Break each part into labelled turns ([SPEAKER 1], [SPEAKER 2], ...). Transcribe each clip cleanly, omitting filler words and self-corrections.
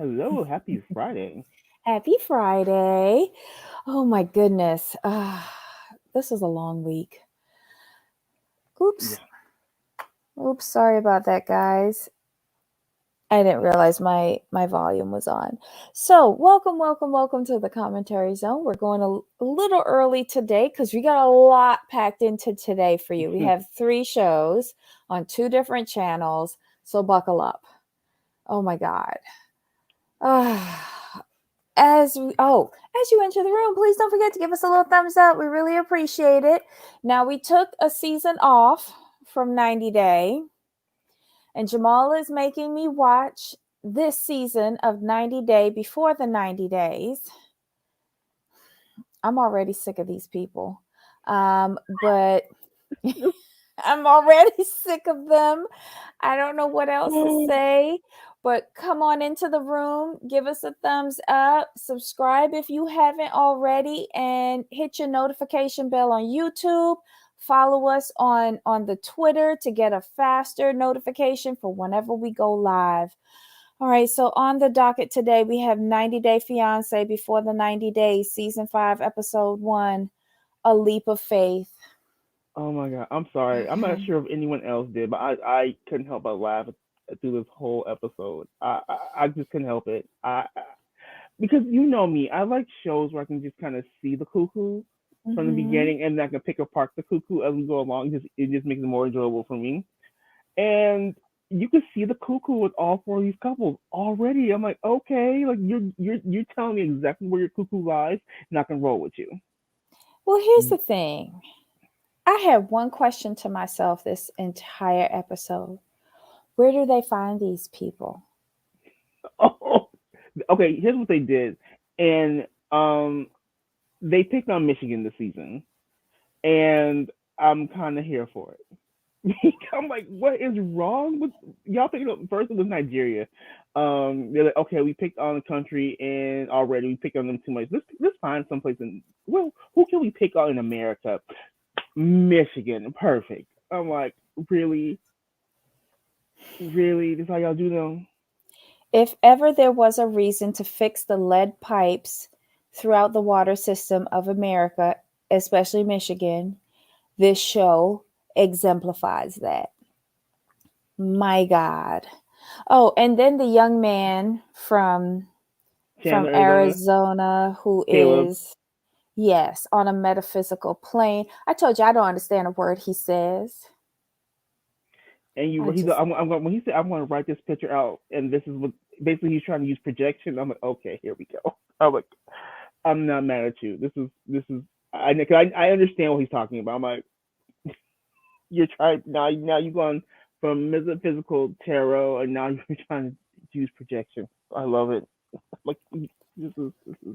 [SPEAKER 1] Hello, happy Friday.
[SPEAKER 2] Happy Friday. Oh my goodness. This was a long week. Oops.
[SPEAKER 1] Yeah.
[SPEAKER 2] Oops. Sorry about that, guys. I didn't realize my volume was on. So, welcome to the commentary zone. We're going a little early today because we got a lot packed into today for you. We have 3 shows on 2 different channels, so buckle up. Oh my God. As you enter the room, please don't forget to give us a little thumbs up. We really appreciate it. Now, we took a season off from 90 Day, and Jamal is making me watch this season of 90 Day before the 90 days. I'm already sick of these people. But I'm already sick of them. I don't know what else to say, but come on into the room, give us a thumbs up, subscribe if you haven't already, and hit your notification bell on YouTube. Follow us on the Twitter to get a faster notification for whenever we go live. All right, so on the docket today, we have 90 Day Fiancé Before the 90 Days, Season 5, Episode 1, A Leap of Faith.
[SPEAKER 1] Oh my God. I'm sorry. I'm not sure if anyone else did, but I couldn't help but laugh through this whole episode. I just couldn't help it. Because you know me, I like shows where I can just kind of see the cuckoo from the
[SPEAKER 2] Mm-hmm.
[SPEAKER 1] beginning, and I can pick apart the cuckoo as we go along. It just makes it more enjoyable for me. And you can see the cuckoo with all 4 of these couples already. I'm like, okay, like you're telling me exactly where your cuckoo lies, and I can roll with you.
[SPEAKER 2] Well, here's the thing. I had one question to myself this entire episode. Where do they find these people?
[SPEAKER 1] Oh, okay. Here's what they did, and they picked on Michigan this season, and I'm kind of here for it. I'm like, what is wrong with y'all? Picking up first it was Nigeria. They're like, okay, we picked on the country, and already we picked on them too much. Let's find someplace in. Well, who can we pick on in America? Michigan, perfect. I'm like, really, really? This is how y'all do them?
[SPEAKER 2] If ever there was a reason to fix the lead pipes throughout the water system of America, especially Michigan, this show exemplifies that. My God. Oh, and then the young man from
[SPEAKER 1] Chandler, Arizona,
[SPEAKER 2] Arizona who
[SPEAKER 1] Caleb.
[SPEAKER 2] is, yes, on a metaphysical plane. I told you I don't understand a word he says.
[SPEAKER 1] And you
[SPEAKER 2] I
[SPEAKER 1] he's
[SPEAKER 2] just
[SPEAKER 1] when he said I'm going to write this picture out and this is what basically he's trying to use projection. I'm like, okay, here we go. I'm like, I'm not mad at you. This is I understand what he's talking about. I'm like, you're trying now you've gone from metaphysical tarot and now you're trying to use projection. I love it. Like this is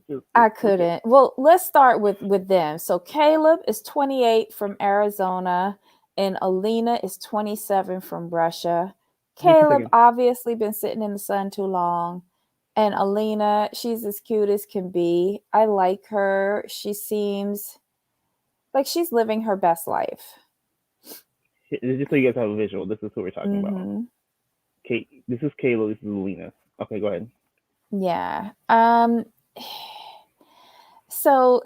[SPEAKER 1] just
[SPEAKER 2] I
[SPEAKER 1] okay.
[SPEAKER 2] couldn't. Well, let's start with them. So Caleb is 28 from Arizona and Alina is 27 from Russia.
[SPEAKER 1] Give me two
[SPEAKER 2] Caleb
[SPEAKER 1] seconds.
[SPEAKER 2] obviously been sitting in the sun too long. And Alina, she's as cute as can be. I like her. She seems like she's living her best life.
[SPEAKER 1] Just so you guys have a visual, this is who we're talking about.
[SPEAKER 2] Mhm.
[SPEAKER 1] Kate, this is Kayla. This is Alina. Okay, go ahead.
[SPEAKER 2] Yeah. So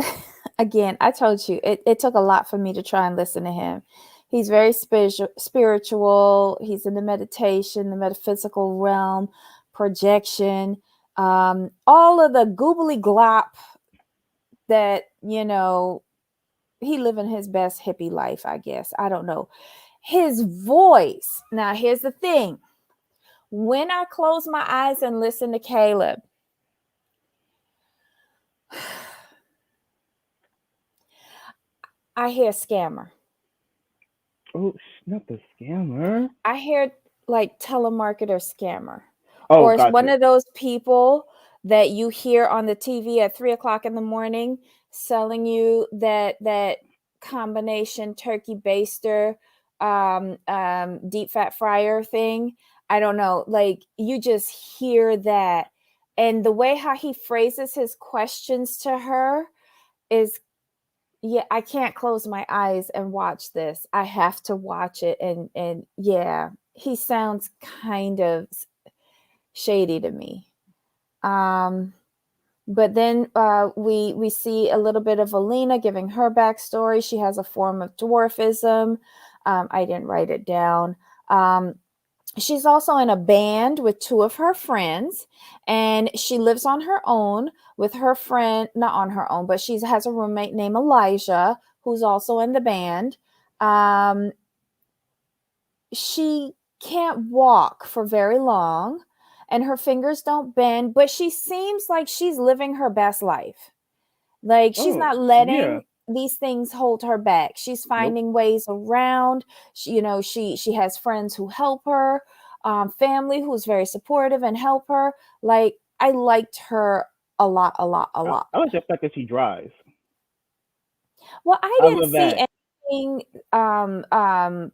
[SPEAKER 2] again, I told you it took a lot for me to try and listen to him. He's very spiritual. He's in the meditation, the metaphysical realm, projection, all of the goobly glop that, he living his best hippie life, I guess. I don't know. His voice. Now, here's the thing. When I close my eyes and listen to Caleb, I hear scammer.
[SPEAKER 1] Oh, not the scammer.
[SPEAKER 2] I hear like telemarketer scammer,
[SPEAKER 1] Oh,
[SPEAKER 2] or it's
[SPEAKER 1] got
[SPEAKER 2] one
[SPEAKER 1] you.
[SPEAKER 2] of those people that you hear on the TV at 3 o'clock in the morning selling you that combination turkey baster, deep fat fryer thing. I don't know. Like you just hear that, and the way how he phrases his questions to her is, yeah, I can't close my eyes and watch this. I have to watch it, and yeah, he sounds kind of shady to me. Um, but then we see a little bit of Alina giving her backstory. She has a form of dwarfism. I didn't write it down. She's also in a band with two of her friends, and she lives on her own with her friend, not on her own, but she has a roommate named Elijah, who's also in the band. Um, she can't walk for very long, and her fingers don't bend, but she seems like she's living her best life. Like she's
[SPEAKER 1] Oh,
[SPEAKER 2] not
[SPEAKER 1] yeah.
[SPEAKER 2] letting these things hold her back. She's
[SPEAKER 1] Nope.
[SPEAKER 2] finding ways around. She has friends who help her, family who's very supportive and help her. Like I liked her a lot, a lot, a lot.
[SPEAKER 1] I like the fact that she drives.
[SPEAKER 2] Well, I
[SPEAKER 1] I
[SPEAKER 2] didn't
[SPEAKER 1] love
[SPEAKER 2] see
[SPEAKER 1] that.
[SPEAKER 2] anything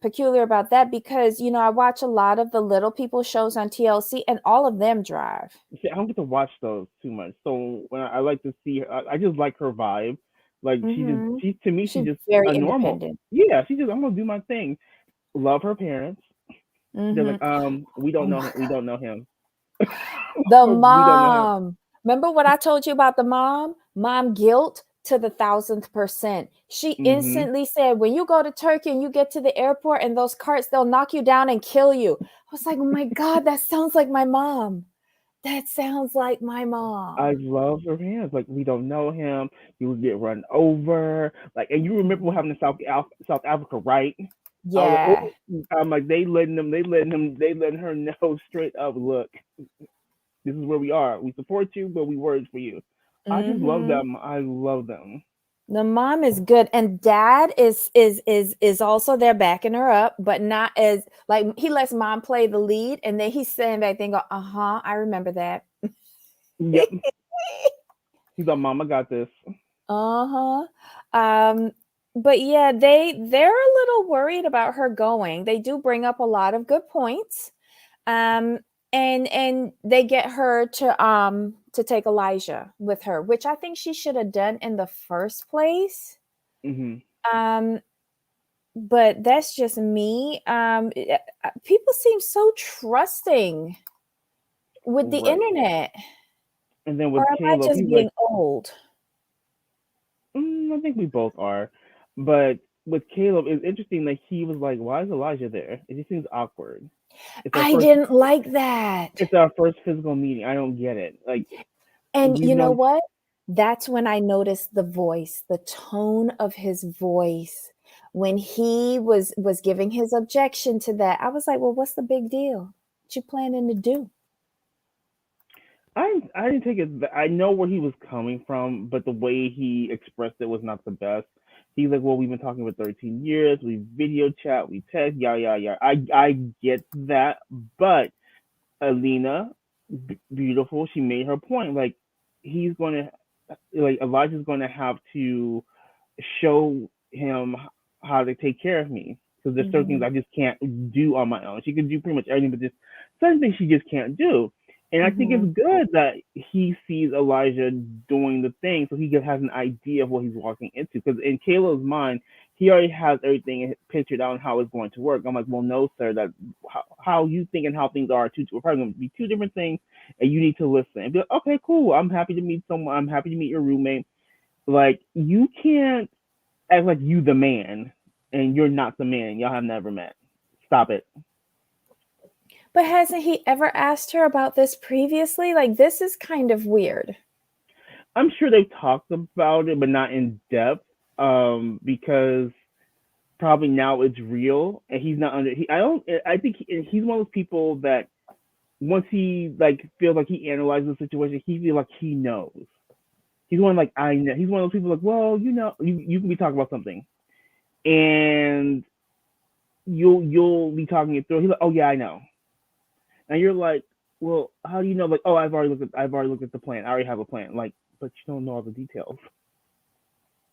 [SPEAKER 2] peculiar about that because I watch a lot of the little people shows on TLC, and all of them drive.
[SPEAKER 1] See, I don't get to watch those too much, so when I like to see her, I just like her vibe. Like
[SPEAKER 2] Mm-hmm.
[SPEAKER 1] she to me, she's
[SPEAKER 2] She's
[SPEAKER 1] just
[SPEAKER 2] very
[SPEAKER 1] a normal.
[SPEAKER 2] independent.
[SPEAKER 1] Yeah, she's just I'm gonna do my thing. Love her parents. They're
[SPEAKER 2] Mm-hmm.
[SPEAKER 1] like, we don't
[SPEAKER 2] Oh
[SPEAKER 1] know
[SPEAKER 2] my
[SPEAKER 1] him. We don't know him.
[SPEAKER 2] The
[SPEAKER 1] We don't know him.
[SPEAKER 2] mom. Remember what I told you about the mom? Mom guilt to the 1000%. She
[SPEAKER 1] Hmm.
[SPEAKER 2] instantly said, when you go to Turkey and you get to the airport and those carts, they'll knock you down and kill you. I was like, oh my God, that sounds like my mom. That sounds like my
[SPEAKER 1] I
[SPEAKER 2] mom.
[SPEAKER 1] love her parents. Like we don't know him. He would get run over. Like, and you remember what
[SPEAKER 2] Mhm.
[SPEAKER 1] happened in South Africa, right? I was like,
[SPEAKER 2] Yeah.
[SPEAKER 1] oh, I'm like they letting her know straight up. Look, this is where we are. We support you, but we worried for you. I just love
[SPEAKER 2] Hmm.
[SPEAKER 1] them. I love them.
[SPEAKER 2] The mom is good, and dad is also there backing her up, but not as like he lets mom play the lead, and then he's standing back there and go, I remember that.
[SPEAKER 1] Yep. He's like, Mama got this.
[SPEAKER 2] Uh-huh. Um, but yeah, they're a little worried about her going. They do bring up a lot of good points. Um, and they get her to take Elijah with her, which I think she should have done in the first place.
[SPEAKER 1] Hmm.
[SPEAKER 2] Um, but that's just me. People seem so trusting with the
[SPEAKER 1] Right.
[SPEAKER 2] internet.
[SPEAKER 1] And then
[SPEAKER 2] Or
[SPEAKER 1] with
[SPEAKER 2] am I
[SPEAKER 1] Caleb,
[SPEAKER 2] just
[SPEAKER 1] he's like,
[SPEAKER 2] being old?
[SPEAKER 1] I think we both are. But with Caleb, it's interesting that he was like, why is Elijah there? It just seems awkward. It's our
[SPEAKER 2] I
[SPEAKER 1] first
[SPEAKER 2] didn't like that.
[SPEAKER 1] it's our first physical meeting. I don't get it. Like
[SPEAKER 2] And
[SPEAKER 1] we've
[SPEAKER 2] you know
[SPEAKER 1] known.
[SPEAKER 2] what? That's when I noticed the voice, the tone of his voice. When he was giving his objection to that, I was like, "Well, what's the big deal? What you planning to do?"
[SPEAKER 1] I didn't take it. I know where he was coming from, but the way he expressed it was not the best. He's like, well, we've been talking for 13 years. We video chat, we text, yeah, yeah, yeah. I get that, but Alina, beautiful. She made her point. Like he's going to, like Elijah's going to have to show him how to take care of me because there's certain things
[SPEAKER 2] Mhm.
[SPEAKER 1] I just can't do on my own. She can do pretty much everything, but just certain things she just can't do. And I think it's
[SPEAKER 2] Mhm.
[SPEAKER 1] good that he sees Elijah doing the thing so he has an idea of what he's walking into. Because in Caleb's mind, he already has everything pictured out on how it's going to work. I'm like, well, no, sir, that how you think and how things are are probably going to be two different things, and you need to listen and be like, okay, cool. I'm happy to meet someone. I'm happy to meet your roommate. Like you can't act like you the man and you're not the man. Y'all have never met. Stop it.
[SPEAKER 2] But hasn't he ever asked her about this previously? Like this is kind of weird.
[SPEAKER 1] I'm sure they've talked about it, but not in depth. Because probably now it's real, and he's not under. He, I don't. I think he's one of those people that once he like feels like he analyzes the situation, he feels like he knows. He's one like I know. He's one of those people like, well, you can be talking about something, and you'll be talking it through. He's like, oh yeah, I know. And you're like, well, how do you know? Like, oh, I've already looked at the plan. I already have a plan. Like, but you don't know all the details.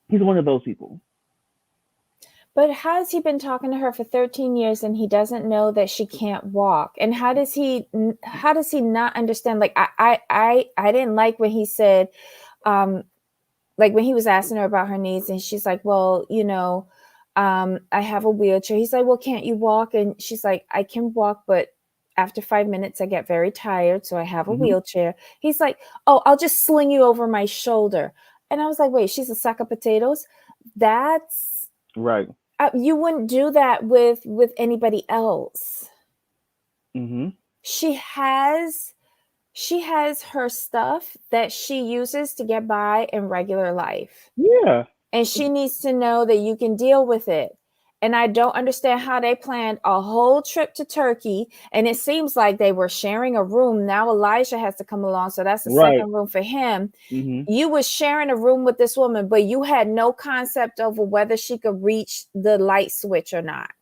[SPEAKER 1] He's one of those people.
[SPEAKER 2] But how's he been talking to her for 13 years and he doesn't know that she can't walk? And how does he not understand? Like I didn't like when he said, um, like when he was asking her about her needs and she's like, well, I have a wheelchair. He's like, well, can't you walk? And she's like, I can walk, but after 5 minutes, I get very tired. So I have a
[SPEAKER 1] Mm-hmm.
[SPEAKER 2] wheelchair. He's like, oh, I'll just sling you over my shoulder. And I was like, wait, she's a sack of potatoes? That's,
[SPEAKER 1] Right.
[SPEAKER 2] you wouldn't do that with anybody else.
[SPEAKER 1] Mm-hmm.
[SPEAKER 2] She has her stuff that she uses to get by in regular life.
[SPEAKER 1] Yeah.
[SPEAKER 2] And she needs to know that you can deal with it. And I don't understand how they planned a whole trip to Turkey. And it seems like they were sharing a room. Now Elijah has to come along. So that's the
[SPEAKER 1] Right.
[SPEAKER 2] second room for him.
[SPEAKER 1] Mm-hmm.
[SPEAKER 2] You was sharing a room with this woman, but you had no concept over whether she could reach the light switch or not.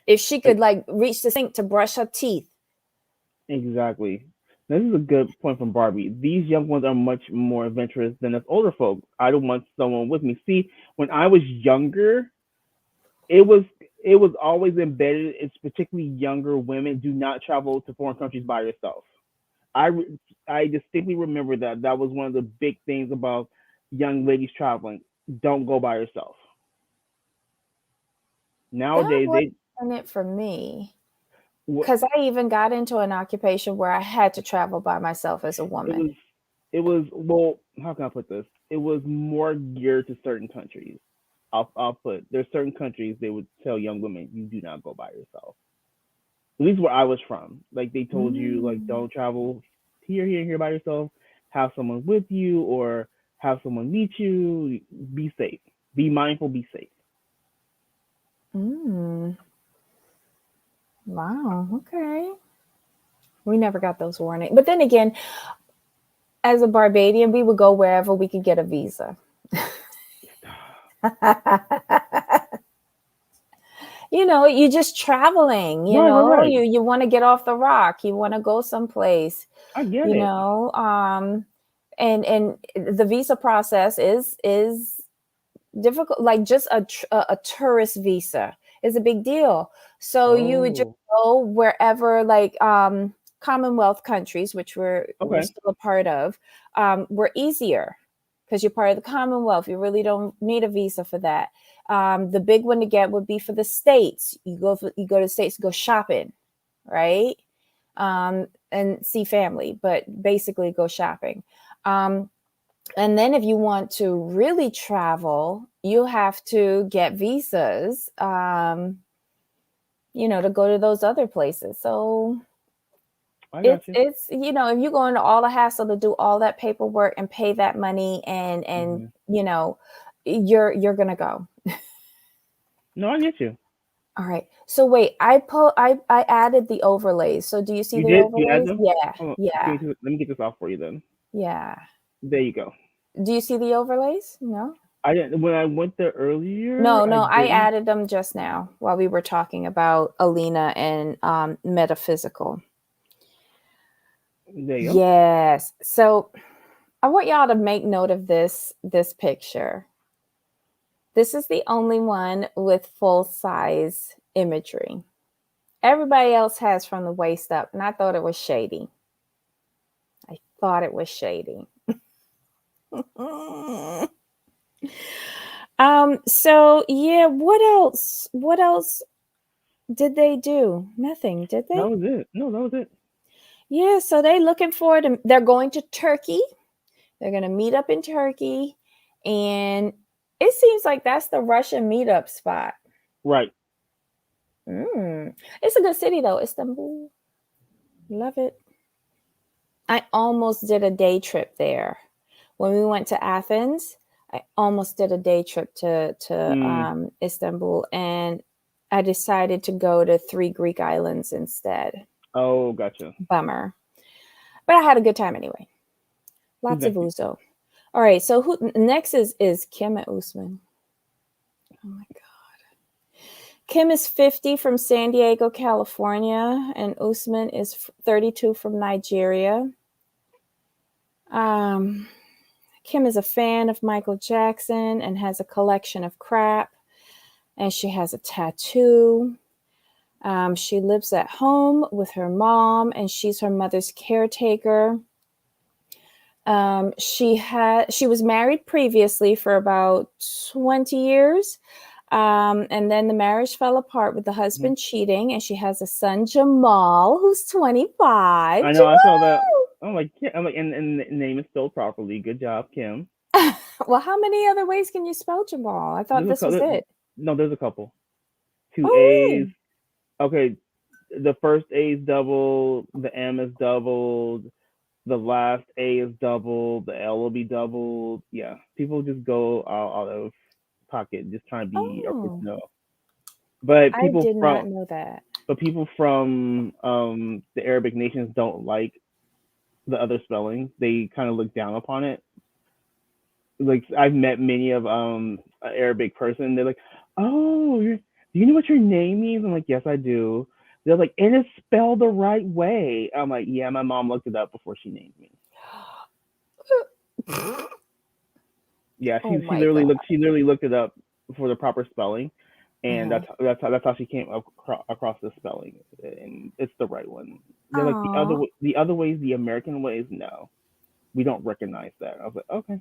[SPEAKER 2] If she could like reach the sink to brush her teeth.
[SPEAKER 1] Exactly. This is a good point from Barbie. These young ones are much more adventurous than us older folks. I don't want someone with me. See, when I was younger, it was it was always embedded. It's particularly younger women do not travel to foreign countries by yourself. I distinctly remember that was one of the big things about young ladies traveling. Don't go by yourself.
[SPEAKER 2] That
[SPEAKER 1] Nowadays,
[SPEAKER 2] wasn't it for me. Because I even got into an occupation where I had to travel by myself as a
[SPEAKER 1] it
[SPEAKER 2] woman.
[SPEAKER 1] was it was well, how can I put this? It was more geared to certain countries. I'll put there's certain countries they would tell young women you do not go by yourself. At least where I was from, like they told you like
[SPEAKER 2] Mm.
[SPEAKER 1] don't travel here by yourself. Have someone with you or have someone meet you. Be safe. Be mindful. Be safe.
[SPEAKER 2] Mm. Wow. Okay. We never got those warnings. But then again, as a Barbadian, we would go wherever we could get a visa. You're just traveling,
[SPEAKER 1] Right.
[SPEAKER 2] you want to get off the rock, you want to go someplace,
[SPEAKER 1] I get
[SPEAKER 2] you
[SPEAKER 1] it.
[SPEAKER 2] know, and the visa process is difficult. Like just a tourist visa is a big deal. So you would just
[SPEAKER 1] Oh,
[SPEAKER 2] go wherever, like Commonwealth countries, which we're
[SPEAKER 1] okay.
[SPEAKER 2] still a part of, were easier because you're part of the Commonwealth. You really don't need a visa for that. The big one to get would be for the States. You go to the States to go shopping, right? And see family, but basically go shopping. Um, and then if you want to really travel, you have to get visas, to go to those other places. So
[SPEAKER 1] I got you.
[SPEAKER 2] if you go into all the hassle to do all that paperwork and pay that money and
[SPEAKER 1] Hmm.
[SPEAKER 2] you're gonna go.
[SPEAKER 1] No, I get you.
[SPEAKER 2] All right. So wait, I added the overlays. So do you see
[SPEAKER 1] You
[SPEAKER 2] the
[SPEAKER 1] did? You add
[SPEAKER 2] overlays?
[SPEAKER 1] them?
[SPEAKER 2] Yeah.
[SPEAKER 1] Hold on.
[SPEAKER 2] Yeah.
[SPEAKER 1] Let me get this off for you then.
[SPEAKER 2] Yeah.
[SPEAKER 1] There you go.
[SPEAKER 2] Do you see the overlays? No.
[SPEAKER 1] I didn't when I went there earlier.
[SPEAKER 2] No,
[SPEAKER 1] I
[SPEAKER 2] no, I
[SPEAKER 1] didn't.
[SPEAKER 2] added them just now while we were talking about Alina and metaphysical.
[SPEAKER 1] There you go.
[SPEAKER 2] Yes. So I want y'all to make note of this picture. This is the only one with full size imagery. Everybody else has from the waist up, and I thought it was shady. I thought it was shady. So yeah, what else? What else did they do? Nothing, did
[SPEAKER 1] That
[SPEAKER 2] they?
[SPEAKER 1] was it. No, that was it.
[SPEAKER 2] Yeah, so they looking forward to, they're going to Turkey. They're going to meet up in Turkey, and it seems like that's the Russian meetup spot.
[SPEAKER 1] Right.
[SPEAKER 2] It's a good city though, Istanbul. Love it. I almost did a day trip there. When we went to Athens, I almost did a day trip to
[SPEAKER 1] Mm.
[SPEAKER 2] Istanbul, and I decided to go to 3 Greek islands instead.
[SPEAKER 1] Oh, gotcha.
[SPEAKER 2] Bummer. But I had a good time anyway.
[SPEAKER 1] Who's
[SPEAKER 2] Lots of
[SPEAKER 1] next?
[SPEAKER 2] ouzo. All right, so who next is Kim and Usman. Oh my god. Kim is 50 from San Diego, California, and Usman is 32 from Nigeria. Um, Kim is a fan of Michael Jackson and has a collection of crap, and she has a tattoo. She lives at home with her mom, and she's her mother's caretaker. She was married previously for about 20 years. And then the marriage fell apart with the
[SPEAKER 1] Mhm.
[SPEAKER 2] husband cheating, and she has a son, Jamal, who's 25.
[SPEAKER 1] I know. I saw that. I'm like, yeah. I'm like, and the name is spelled properly. Good job, Kim.
[SPEAKER 2] Jamal! Well, how many other ways can you spell Jamal? I thought
[SPEAKER 1] There's a
[SPEAKER 2] this was
[SPEAKER 1] couple.
[SPEAKER 2] it.
[SPEAKER 1] No, there's a couple. Two
[SPEAKER 2] Oh,
[SPEAKER 1] A's.
[SPEAKER 2] really?
[SPEAKER 1] Okay, the first A is doubled. The M is doubled. The last A is doubled. The L will be doubled. Yeah, people just go out of pocket just trying to be
[SPEAKER 2] Oh,
[SPEAKER 1] original. But
[SPEAKER 2] I
[SPEAKER 1] people
[SPEAKER 2] did
[SPEAKER 1] from
[SPEAKER 2] not know that.
[SPEAKER 1] the Arabic nations don't like the other spellings. They kind of look down upon it. Like I've met many of an Arabic person. They're like, "Oh, do you know what your name means?" I'm like, "Yes, I do." They're like, "And it's spelled the right way." I'm like, "Yeah, my mom looked it up before she named me." Yeah,
[SPEAKER 2] Oh my
[SPEAKER 1] literally
[SPEAKER 2] God.
[SPEAKER 1] looked it up for the proper spelling, and
[SPEAKER 2] Uh-huh.
[SPEAKER 1] that's how she came across the spelling, and it's the right one. They're like
[SPEAKER 2] Aw.
[SPEAKER 1] the other ways, the American ways, no, we don't recognize that. I was like, okay.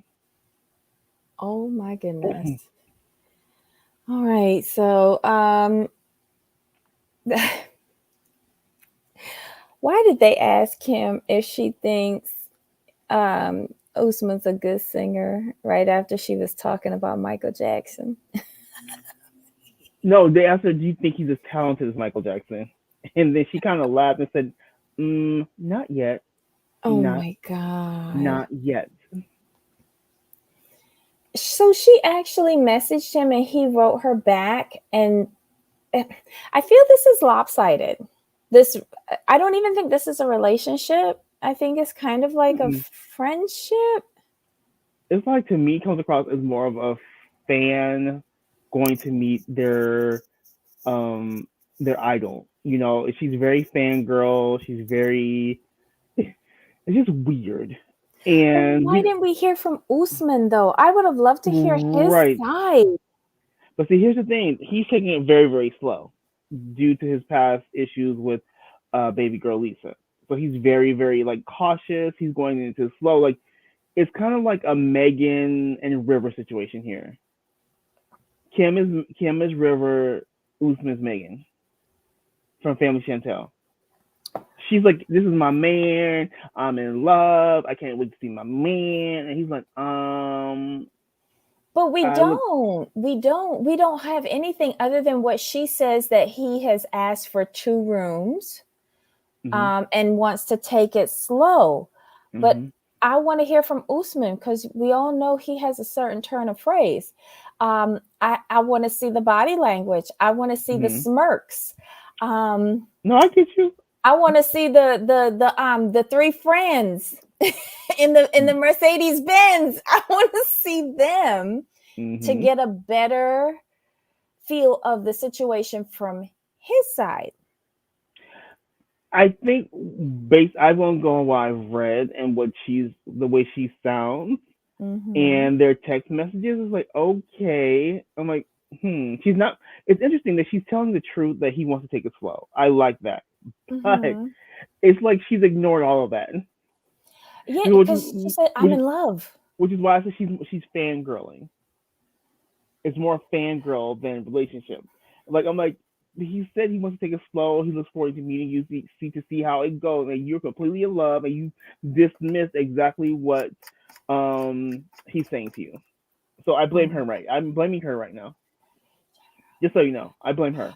[SPEAKER 2] Oh my goodness. All right. So, why did they ask him if she thinks Usman's a good singer right after she was talking about Michael Jackson?
[SPEAKER 1] No, they asked her, "Do you think he's as talented as Michael Jackson?" And then she kind of laughed and said, "Not yet,
[SPEAKER 2] Oh
[SPEAKER 1] not
[SPEAKER 2] my God.
[SPEAKER 1] not yet."
[SPEAKER 2] So she actually messaged him and he wrote her back. And I feel this is lopsided. This, I don't even think this is a relationship. I think it's kind of like a
[SPEAKER 1] Mm-mm.
[SPEAKER 2] friendship.
[SPEAKER 1] It's like to me comes across as more of a fan going to meet um their idol. You know, she's very fangirl. She's very it's just weird.
[SPEAKER 2] But
[SPEAKER 1] And
[SPEAKER 2] why didn't we hear from Usman though? I would have loved to hear his
[SPEAKER 1] right.
[SPEAKER 2] side.
[SPEAKER 1] But see, here's the thing: he's taking it very, very slow due to his past issues with baby girl Lisa. So he's very, very like cautious. He's going into slow. Like it's kind of like a Megan and River situation here. Kim is River, Usman is Megan from Family Chantel. She's like, "This is my man. I'm in love. I can't wait to see my man." And he's like,
[SPEAKER 2] But we
[SPEAKER 1] I look,
[SPEAKER 2] don't. We don't have anything other than what she says that he has asked for 2 rooms
[SPEAKER 1] mm-hmm,
[SPEAKER 2] and wants to take it slow. But
[SPEAKER 1] mm-hmm,
[SPEAKER 2] I want to hear from Usman because we all know he has a certain turn of phrase. I want to see the body language. I want to see the
[SPEAKER 1] mm-hmm.
[SPEAKER 2] smirks. Um,
[SPEAKER 1] No, I get you.
[SPEAKER 2] I want to see the 3 friends in the Mercedes Benz. I want to see them to
[SPEAKER 1] Mm-hmm.
[SPEAKER 2] get a better feel of the situation from his side.
[SPEAKER 1] I think I won't go on what I've read and the way she sounds
[SPEAKER 2] Mm-hmm.
[SPEAKER 1] and their text messages is like, okay. I'm like, She's not. It's interesting that she's telling the truth that he wants to take it slow. I like that, but
[SPEAKER 2] Mm-hmm.
[SPEAKER 1] it's like she's ignored all of that,
[SPEAKER 2] Yeah,
[SPEAKER 1] which is
[SPEAKER 2] because she said, "I'm
[SPEAKER 1] which is
[SPEAKER 2] in love."
[SPEAKER 1] which is why I said she's fangirling. It's more fangirl than relationship. Like I'm like, he said he wants to take it slow. He looks forward to meeting you, to see how it goes, and you're completely in love, and you dismissed exactly what he's saying to you. So I blame her. Right, I'm blaming her right now. Just so you know, I blame her.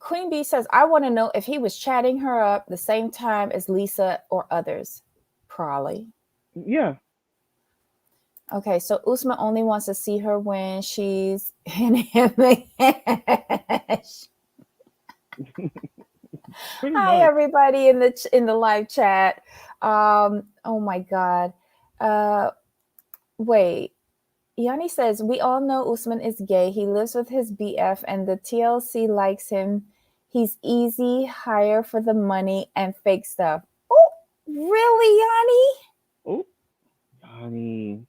[SPEAKER 2] Queen Bee says, "I want to know if he was chatting her up the same time as Lisa or others." Probably.
[SPEAKER 1] Yeah,
[SPEAKER 2] Okay, so Usma only wants to see her when she's in the
[SPEAKER 1] pretty
[SPEAKER 2] Hi,
[SPEAKER 1] much.
[SPEAKER 2] everybody in the live chat. Oh my God. Uh, wait. Yanni says we all know Usman is gay. He lives with his BF, and the TLC likes him. He's easy, hire for the money and fake stuff. Oh, really,
[SPEAKER 1] Oh, honey,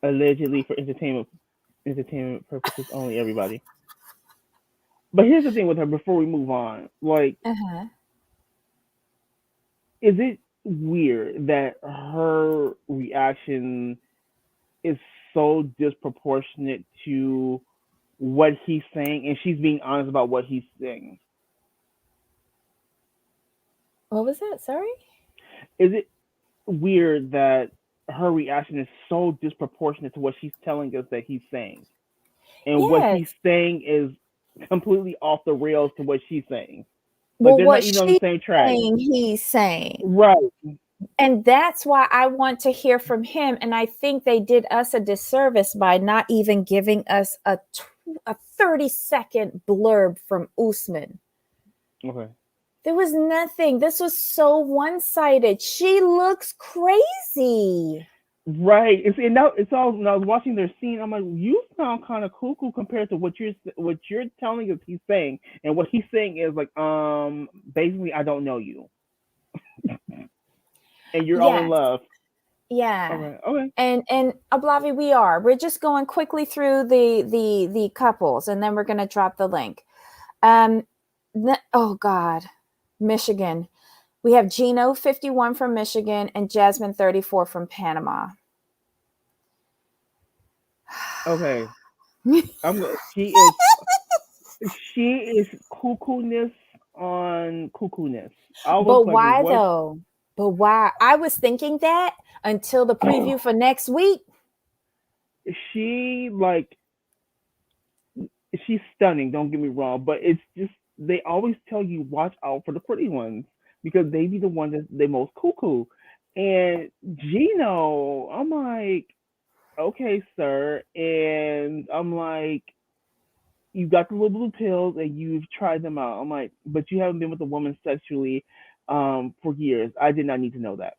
[SPEAKER 1] allegedly for entertainment purposes only. Everybody. But here's the thing with her. Before we move on, like,
[SPEAKER 2] Yanni? Uh-huh.
[SPEAKER 1] is it weird that her reaction is so disproportionate to what he's saying, and she's being honest about what he's saying.
[SPEAKER 2] What was that? Sorry?
[SPEAKER 1] Is it weird that her reaction is so disproportionate to what she's telling us that he's saying, and what he's
[SPEAKER 2] Yes.
[SPEAKER 1] saying is completely off the rails to what she's saying? Like
[SPEAKER 2] Well,
[SPEAKER 1] they're
[SPEAKER 2] what
[SPEAKER 1] not even on the
[SPEAKER 2] she's
[SPEAKER 1] same track.
[SPEAKER 2] saying, he's saying.
[SPEAKER 1] Right.
[SPEAKER 2] And that's why I want to hear from him. And I think they did us a disservice by not even giving us a 30-second blurb from Usman.
[SPEAKER 1] Okay.
[SPEAKER 2] There was nothing. This was so one-sided. She looks crazy.
[SPEAKER 1] Right. And now it's all when I was watching their scene, I'm like, you sound kind of cuckoo compared to what you're telling us he's saying, and what he's saying is like, basically, I don't know you, and you're all in
[SPEAKER 2] Yes.
[SPEAKER 1] love.
[SPEAKER 2] Yeah.
[SPEAKER 1] Okay. Okay.
[SPEAKER 2] And Ablavi, we're just going quickly through the couples, and then we're going to drop the link. Um, oh God, Michigan. We have Gino 51 from Michigan and Jasmine 34 from Panama.
[SPEAKER 1] Okay. She is cuckoo-ness on cuckoo-ness. I was
[SPEAKER 2] But
[SPEAKER 1] like,
[SPEAKER 2] why
[SPEAKER 1] what?
[SPEAKER 2] though? But why? I was thinking that until the preview for next week.
[SPEAKER 1] She like she's stunning. Don't get me wrong, but it's just they always tell you watch out for the pretty ones because they be the ones that they most cuckoo. And Gino, I'm like, okay, sir, and I'm like, you got the little blue pills and you've tried them out. I'm like, but you haven't been with a woman sexually for years. I did not need to know that.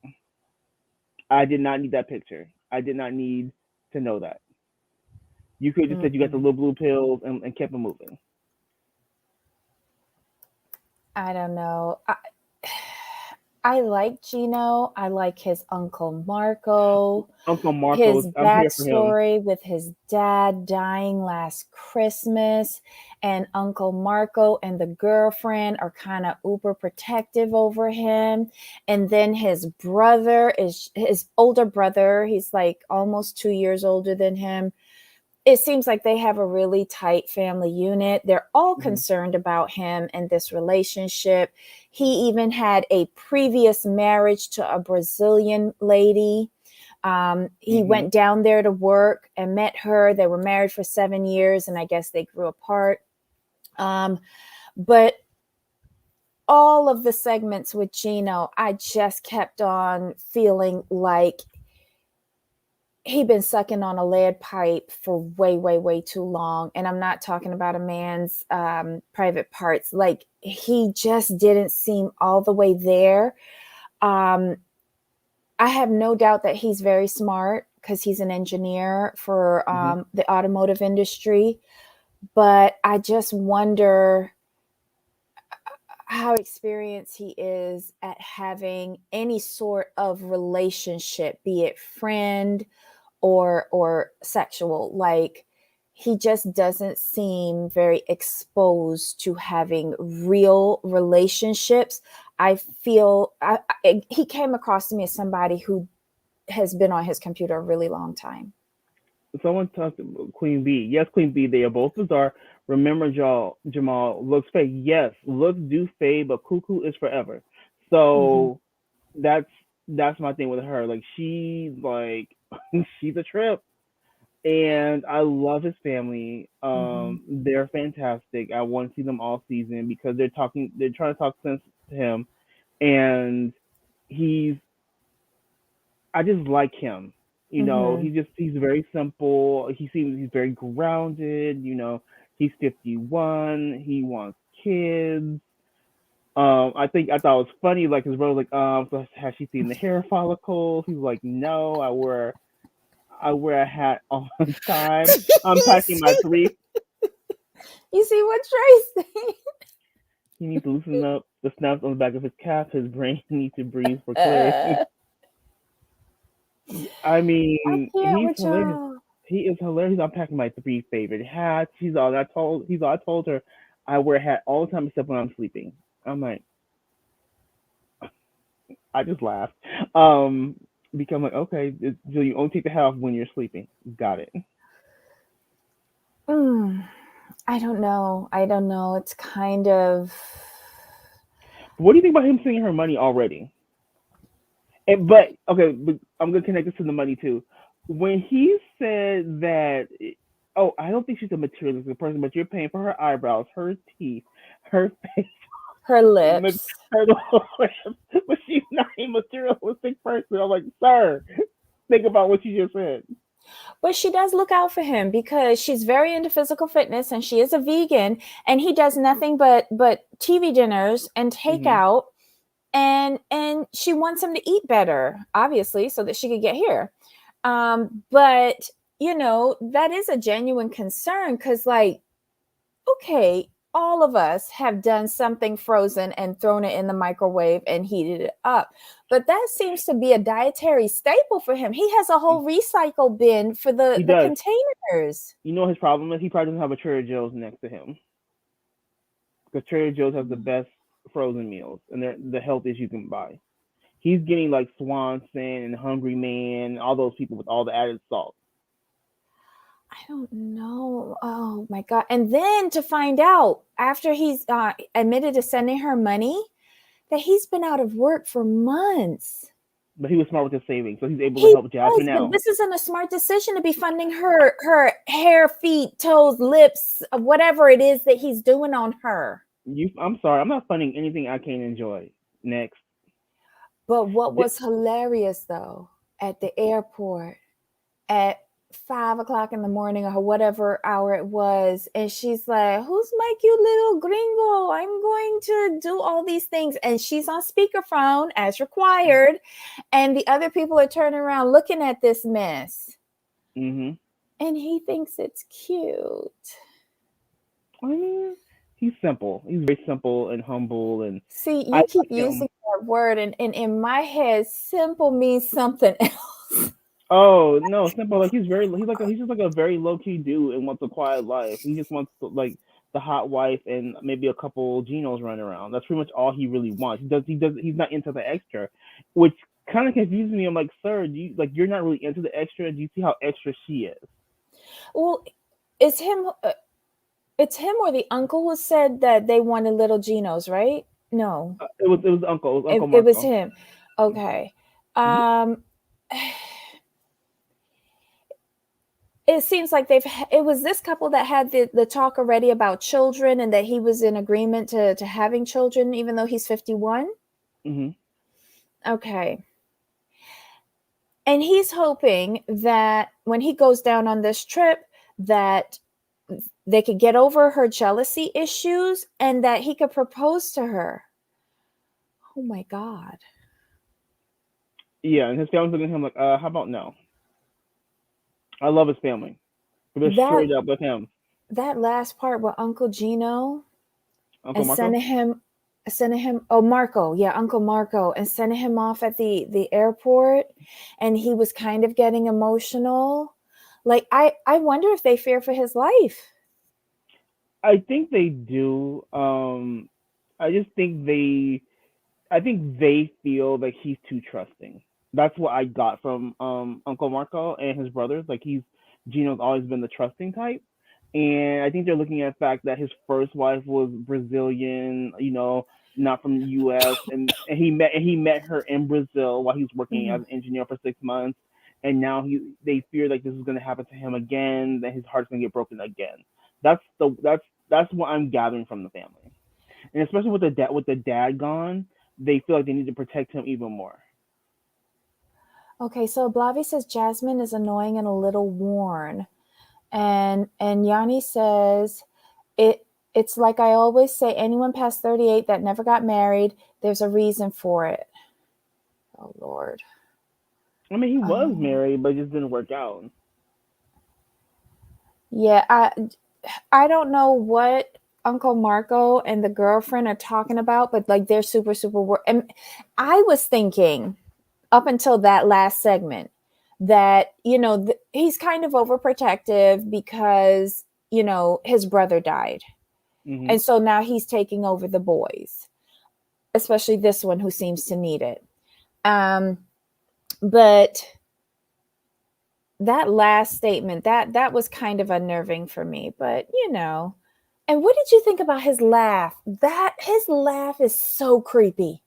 [SPEAKER 1] I did not need that picture. I did not need to know that. You could have just said you got the
[SPEAKER 2] Mm-mm.
[SPEAKER 1] little blue pills and kept it moving.
[SPEAKER 2] I don't know. I like Gino. I like his uncle Marco.
[SPEAKER 1] Uncle Marcos,
[SPEAKER 2] His
[SPEAKER 1] I'm here for him.
[SPEAKER 2] backstory with his dad dying last Christmas, and Uncle Marco and the girlfriend are kind of uber protective over him. And then his brother is his older brother. He's like almost 2 years older than him. It seems like they have a really tight family unit. They're all
[SPEAKER 1] Mm-hmm.
[SPEAKER 2] concerned about him and this relationship. He even had a previous marriage to a Brazilian lady. He
[SPEAKER 1] Mm-hmm.
[SPEAKER 2] went down there to work and met her. They were married for 7 years, and I guess they grew apart. But all of the segments with Gino, I just kept on feeling like he'd been sucking on a lead pipe for way, way, way too long. And I'm not talking about a man's private parts. Like he just didn't seem all the way there. Um, I have no doubt that he's very smart because he's an engineer for
[SPEAKER 1] Mm-hmm.
[SPEAKER 2] the automotive industry. But I just wonder how experienced he is at having any sort of relationship, be it friend or sexual. Like he just doesn't seem very exposed to having real relationships. I feel he came across to me as somebody who has been on his computer a really long time.
[SPEAKER 1] Someone talked about Queen B. Yes, Queen B. They are both bizarre. Remember, y'all, Jamal, looks fade. Yes, looks do fade, but cuckoo is forever.
[SPEAKER 2] Mm-hmm.
[SPEAKER 1] So that's that's my thing with her. Like she's like she's a trip, and I love his family.
[SPEAKER 2] Mm-hmm.
[SPEAKER 1] They're fantastic. I want to see them all season because they're trying to talk sense to him, and he's I just like him.
[SPEAKER 2] Mm-hmm.
[SPEAKER 1] He's very simple. He's very grounded. He's 51. He wants kids. I thought it was funny. Like his brother was like, so has she seen the hair follicles? He's like, no. I wear a hat all the time. I'm
[SPEAKER 2] you
[SPEAKER 1] packing my
[SPEAKER 2] see,
[SPEAKER 1] three.
[SPEAKER 2] you see what Trey's saying?
[SPEAKER 1] He needs to loosen up the snaps on the back of his calf. His brain needs to breathe for clarity.
[SPEAKER 2] Uh,
[SPEAKER 1] I
[SPEAKER 2] I
[SPEAKER 1] mean,
[SPEAKER 2] can't
[SPEAKER 1] he's
[SPEAKER 2] with
[SPEAKER 1] hilarious.
[SPEAKER 2] y'all.
[SPEAKER 1] He is hilarious. I'm packing my three favorite hats. He's all I told her I wear a hat all the time except when I'm sleeping. I'm like, I just laughed. Um, become like, okay, so you only take the hat off when you're sleeping. Got it.
[SPEAKER 2] Mm, I don't know. I don't know. It's kind of.
[SPEAKER 1] But what do you think about him sending her money already? And but okay, but I'm gonna connect this to the money too. When he said that, oh, I don't think she's a materialistic person, but you're paying for her eyebrows, her teeth, her face,
[SPEAKER 2] Her lips.
[SPEAKER 1] her lips, but she's not a materialistic person. I'm like, sir, think about what you just said.
[SPEAKER 2] But she does look out for him because she's very into physical fitness and she is a vegan and he does nothing but TV dinners and
[SPEAKER 1] Hmm.
[SPEAKER 2] takeout and she wants him to eat better, obviously, so that she could get here. But that is a genuine concern because, like, okay, all of us have done something frozen and thrown it in the microwave and heated it up. But that seems to be a dietary staple for him. He has a whole recycle bin for
[SPEAKER 1] He
[SPEAKER 2] the
[SPEAKER 1] does.
[SPEAKER 2] containers.
[SPEAKER 1] You know what his problem is? He probably doesn't have a Trader Joe's next to him because Trader Joe's has the best frozen meals and they're the healthiest you can buy. He's getting like Swanson and Hungry Man, all those people with all the added salt.
[SPEAKER 2] I don't know. Oh my God. And then to find out after he's admitted to sending her money that he's been out of work for months.
[SPEAKER 1] But he was smart with his savings, so he's able to
[SPEAKER 2] He
[SPEAKER 1] help
[SPEAKER 2] was,
[SPEAKER 1] Jasmine
[SPEAKER 2] but
[SPEAKER 1] out.
[SPEAKER 2] this isn't a smart decision to be funding her hair, feet, toes, lips, whatever it is that he's doing on her.
[SPEAKER 1] I'm sorry, I'm not funding anything I can't enjoy. Next,
[SPEAKER 2] But what was hilarious though, at the airport at 5 o'clock in the morning or whatever hour it was, and she's like, "Who's my cute little gringo? I'm going to do all these things," and she's on speakerphone as required, and the other people are turning around looking at this mess,
[SPEAKER 1] hmm
[SPEAKER 2] and he thinks it's cute.
[SPEAKER 1] I mean, he's simple. He's very simple and humble, and
[SPEAKER 2] See,
[SPEAKER 1] I
[SPEAKER 2] you keep
[SPEAKER 1] like
[SPEAKER 2] using
[SPEAKER 1] him.
[SPEAKER 2] that word, and in my head, simple means something else.
[SPEAKER 1] Oh no, simple. Like he's just like a very low key dude and wants a quiet life. He just wants to, like the hot wife and maybe a couple Genos running around. That's pretty much all he really wants. He's not into the extra, which kind of confuses me. I'm like, sir, do you like you're not really into the extra? Do you see how extra she is?
[SPEAKER 2] Well, it's him. It's him or the uncle who said that they wanted little Genos, right? No,
[SPEAKER 1] It was Uncle. It was Uncle
[SPEAKER 2] it was
[SPEAKER 1] Marco.
[SPEAKER 2] him. Okay.
[SPEAKER 1] Mm-hmm.
[SPEAKER 2] Um, it seems like it was this couple that had the talk already about children and that he was in agreement to having children, even though he's 51.
[SPEAKER 1] Mm-hmm.
[SPEAKER 2] Okay. And he's hoping that when he goes down on this trip, that they could get over her jealousy issues and that he could propose to her. Oh my God.
[SPEAKER 1] Yeah, and his family's looking at him like, how about no? I love his family. They're
[SPEAKER 2] That
[SPEAKER 1] straight up with him.
[SPEAKER 2] that last part with Uncle Gino
[SPEAKER 1] Uncle
[SPEAKER 2] and
[SPEAKER 1] Marco.
[SPEAKER 2] sending him oh Marco, yeah, Uncle Marco, and sending him off at the airport, and he was kind of getting emotional. Like I wonder if they fear for his life.
[SPEAKER 1] I think they do. I just think I think they feel like he's too trusting. That's what I got from Uncle Marco and his brothers. Like Gino's always been the trusting type. And I think they're looking at the fact that his first wife was Brazilian, not from the US, and he met her in Brazil while he was working
[SPEAKER 2] Mhm.
[SPEAKER 1] as an engineer for 6 months. And now they fear like this is gonna happen to him again, that his heart's gonna get broken again. That's what I'm gathering from the family. And especially with the dad gone, they feel like they need to protect him even more.
[SPEAKER 2] Okay, so Blavi says Jasmine is annoying and a little worn. And Yanni says it's like I always say, anyone past 38 that never got married, there's a reason for it. Oh Lord.
[SPEAKER 1] I mean, he was
[SPEAKER 2] Um,
[SPEAKER 1] married, but it just didn't work out.
[SPEAKER 2] yeah, I don't know what Uncle Marco and the girlfriend are talking about, but like they're super and I was thinking up until that last segment that he's kind of overprotective because his brother died.
[SPEAKER 1] Hmm.
[SPEAKER 2] And so now he's taking over the boys, especially this one who seems to need it. Um, But that last statement, that was kind of unnerving for me, but you know. And what did you think about his laugh? That his laugh is so creepy.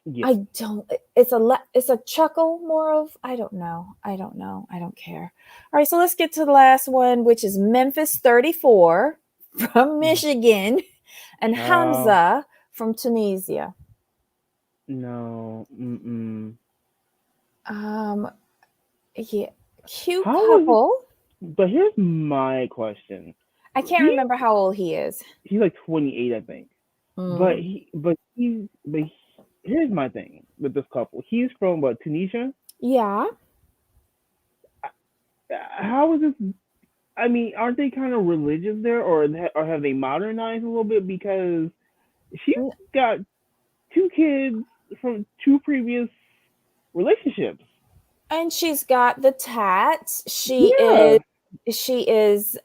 [SPEAKER 1] Yeah.
[SPEAKER 2] I don't. It's a chuckle more of. I don't know. I don't know. I don't care. All right, so let's get to the last one, which is Memphis 34 from Michigan, and
[SPEAKER 1] Child.
[SPEAKER 2] Hamza from Tunisia.
[SPEAKER 1] No. Mm-mm.
[SPEAKER 2] Um, yeah, cute
[SPEAKER 1] How is it?
[SPEAKER 2] couple.
[SPEAKER 1] But here's my question.
[SPEAKER 2] I can't
[SPEAKER 1] He
[SPEAKER 2] remember how old he is.
[SPEAKER 1] he's like 28, I think.
[SPEAKER 2] Mm.
[SPEAKER 1] Here's my thing with this couple. He's from what, Tunisia?
[SPEAKER 2] Yeah.
[SPEAKER 1] How is this? I mean, aren't they kind of religious there, or have they modernized a little bit? Because she's got two kids from two previous relationships.
[SPEAKER 2] And she's got the tats.
[SPEAKER 1] Yeah.
[SPEAKER 2] She is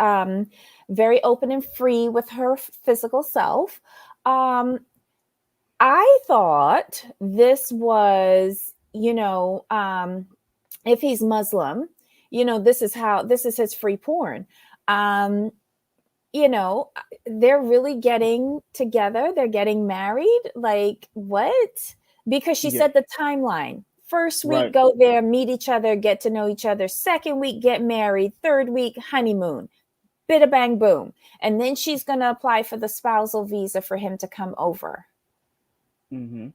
[SPEAKER 2] very open and free with her physical self. Um, I thought this was, if he's Muslim, this is his free porn. Um, you know, they're really getting together. They're getting married. Like, what? Because she
[SPEAKER 1] Yes.
[SPEAKER 2] said the timeline. First week,
[SPEAKER 1] Right.
[SPEAKER 2] go there, meet each other, get to know each other. Second week, get married. Third week, honeymoon. Bida bang boom. And then she's going to apply for the spousal visa for him to come over.
[SPEAKER 1] Mhm.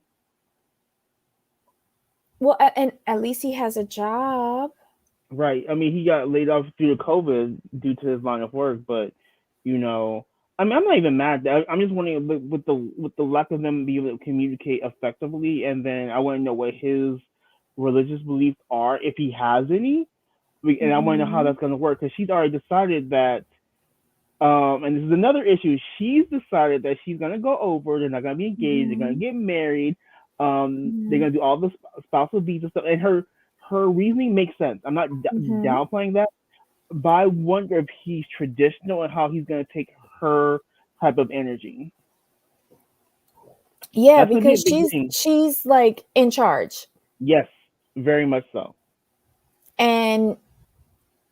[SPEAKER 2] Well, and at least he has a job.
[SPEAKER 1] Right. I mean, he got laid off due to COVID due to his line of work, but you know, I mean, I'm not even mad. I'm just wondering with the lack of them being able to communicate effectively, and then I want to know what his religious beliefs are, if he has any, and I want to know how
[SPEAKER 2] Mm-hmm.
[SPEAKER 1] that's going to work because she's already decided that. And this is another issue. She's decided that she's gonna go over. They're not gonna be engaged. They're gonna
[SPEAKER 2] Mm-hmm.
[SPEAKER 1] get married. They're
[SPEAKER 2] Mm-hmm.
[SPEAKER 1] gonna do all the spousal visa stuff, and her reasoning makes sense. I'm not
[SPEAKER 2] Mm-hmm.
[SPEAKER 1] downplaying that, but I wonder if he's traditional and how he's gonna take her type of energy.
[SPEAKER 2] Yeah,
[SPEAKER 1] That's gonna be a
[SPEAKER 2] because
[SPEAKER 1] big thing.
[SPEAKER 2] she's like in charge.
[SPEAKER 1] Yes, very much so.
[SPEAKER 2] And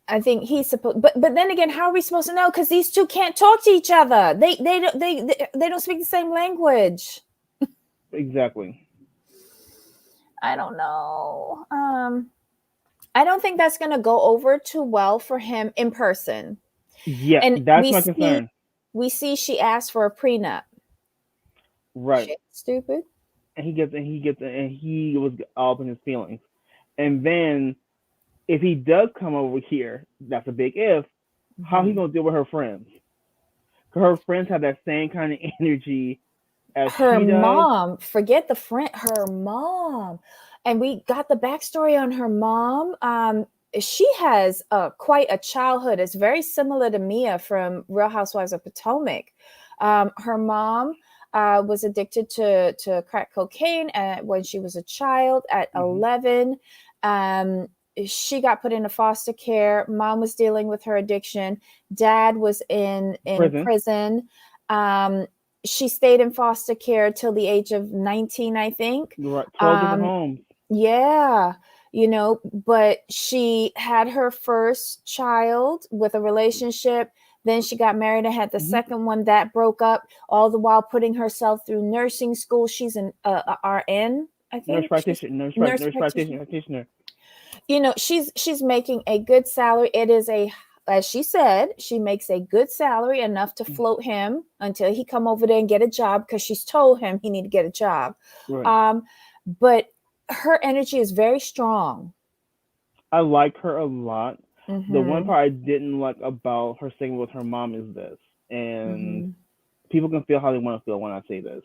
[SPEAKER 2] I think he's supposed, but then again, how are we supposed to know? Because these two can't talk to each other. They don't speak the same language.
[SPEAKER 1] Exactly.
[SPEAKER 2] I don't know. I don't think that's going to go over too well for him in person.
[SPEAKER 1] Yeah,
[SPEAKER 2] And
[SPEAKER 1] that's my concern.
[SPEAKER 2] we see she asked for a prenup.
[SPEAKER 1] Right.
[SPEAKER 2] Shit, stupid.
[SPEAKER 1] And he was all up in his feelings. And then if he does come over here, that's a big if. How he
[SPEAKER 2] Mm-hmm.
[SPEAKER 1] gonna deal with her friends? 'Cause her friends have that same kind of energy as
[SPEAKER 2] Her
[SPEAKER 1] she does.
[SPEAKER 2] mom, forget the friend, her mom. And we got the backstory on her mom. She has quite a childhood. It's very similar to Mia from Real Housewives of Potomac. Her mom was addicted to crack cocaine when she was a child at
[SPEAKER 1] Mm-hmm.
[SPEAKER 2] 11. Um, she got put into foster care. Mom was dealing with her addiction. Dad was in
[SPEAKER 1] Prison,
[SPEAKER 2] prison. Um, she stayed in foster care till the age of 19, I think.
[SPEAKER 1] right? 12 different
[SPEAKER 2] Um,
[SPEAKER 1] homes.
[SPEAKER 2] yeah, but she had her first child with a relationship. Then she got married and had the
[SPEAKER 1] Mm-hmm.
[SPEAKER 2] second one that broke up, all the while putting herself through nursing school. She's an RN, I
[SPEAKER 1] Nurse
[SPEAKER 2] think. She's
[SPEAKER 1] practitioner,
[SPEAKER 2] nurse
[SPEAKER 1] nurse
[SPEAKER 2] practitioner.
[SPEAKER 1] practitioner.
[SPEAKER 2] She's making a good salary. It is a as she said, she makes a good salary enough to float him until he come over there and get a job because she's told him he need to get a job.
[SPEAKER 1] Right.
[SPEAKER 2] Um, but her energy is very strong.
[SPEAKER 1] I like her a lot. The one
[SPEAKER 2] Mm-hmm.
[SPEAKER 1] part I didn't like about her segment with her mom is this, and
[SPEAKER 2] Mm-hmm.
[SPEAKER 1] people can feel how they want to feel when I say this.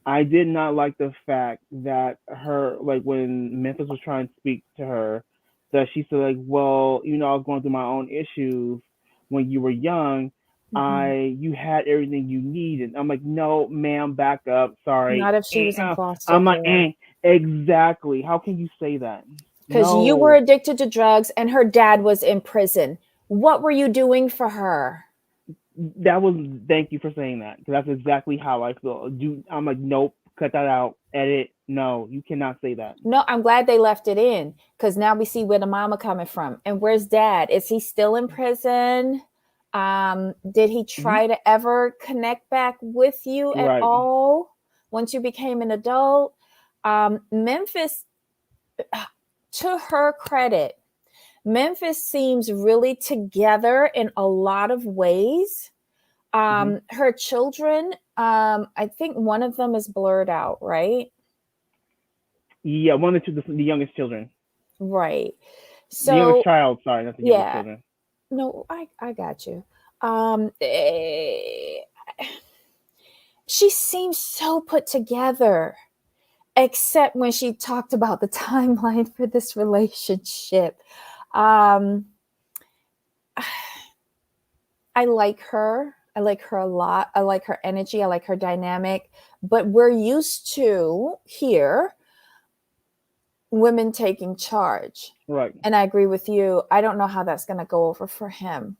[SPEAKER 1] I did not like the fact that her, like, when Memphis was trying to speak to her, that she said, like, well, I was going through my own issues when you were young.
[SPEAKER 2] Mm-hmm.
[SPEAKER 1] You had everything you needed. I'm like, no, ma'am, back up. Sorry.
[SPEAKER 2] Not if she was in foster
[SPEAKER 1] I'm like,
[SPEAKER 2] care.
[SPEAKER 1] exactly. How can you say that?
[SPEAKER 2] Because you were
[SPEAKER 1] No,
[SPEAKER 2] addicted to drugs and her dad was in prison. What were you doing for her?
[SPEAKER 1] that was, thank you for saying that, because that's exactly how I feel. I'm like, nope, cut that out, edit. No, you cannot say that.
[SPEAKER 2] No, I'm glad they left it in, because now we see where the mama coming from. And where's dad? Is he still in prison? Did he try to ever connect back with you at
[SPEAKER 1] Right.
[SPEAKER 2] all once you became an adult? Memphis, to her credit, Memphis seems really together in a lot of ways. Her children, I think one of them is blurred out, right?
[SPEAKER 1] Yeah, one of the youngest children.
[SPEAKER 2] Right.
[SPEAKER 1] The youngest
[SPEAKER 2] So
[SPEAKER 1] child, sorry, not the youngest
[SPEAKER 2] yeah,
[SPEAKER 1] children.
[SPEAKER 2] no, I got you. She seems so put together, except when she talked about the timeline for this relationship. I like her. I like her a lot. I like her energy. I like her dynamic. But we're used to here women taking charge.
[SPEAKER 1] Right.
[SPEAKER 2] And I agree with you. I don't know how that's going to go over for him.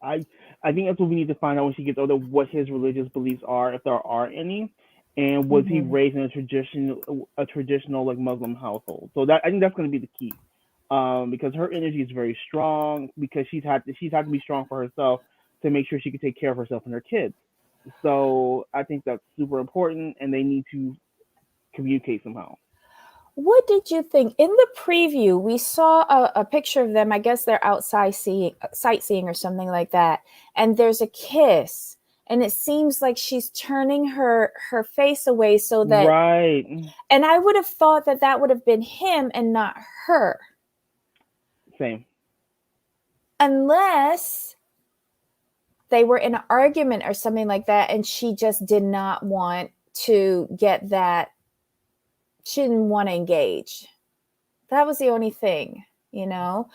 [SPEAKER 1] I think that's what we need to find out when she gets older, what his religious beliefs are, if there are any, and was he raised in a traditional like Muslim household. So that I think that's going to be the key, because her energy is very strong, because she's had to be strong for herself to make sure she can take care of herself and her kids. So I think that's super important, and they need to communicate somehow.
[SPEAKER 2] What did you think? In the preview, we saw a picture of them. I guess they're outside sightseeing or something like that. And there's a kiss. And it seems like she's turning her face away so that...
[SPEAKER 1] Right.
[SPEAKER 2] And I would have thought that that would have been him and not her.
[SPEAKER 1] Same.
[SPEAKER 2] Unless they were in an argument or something like that, and she just did not want to get that. She didn't want to engage. That was the only thing, you know.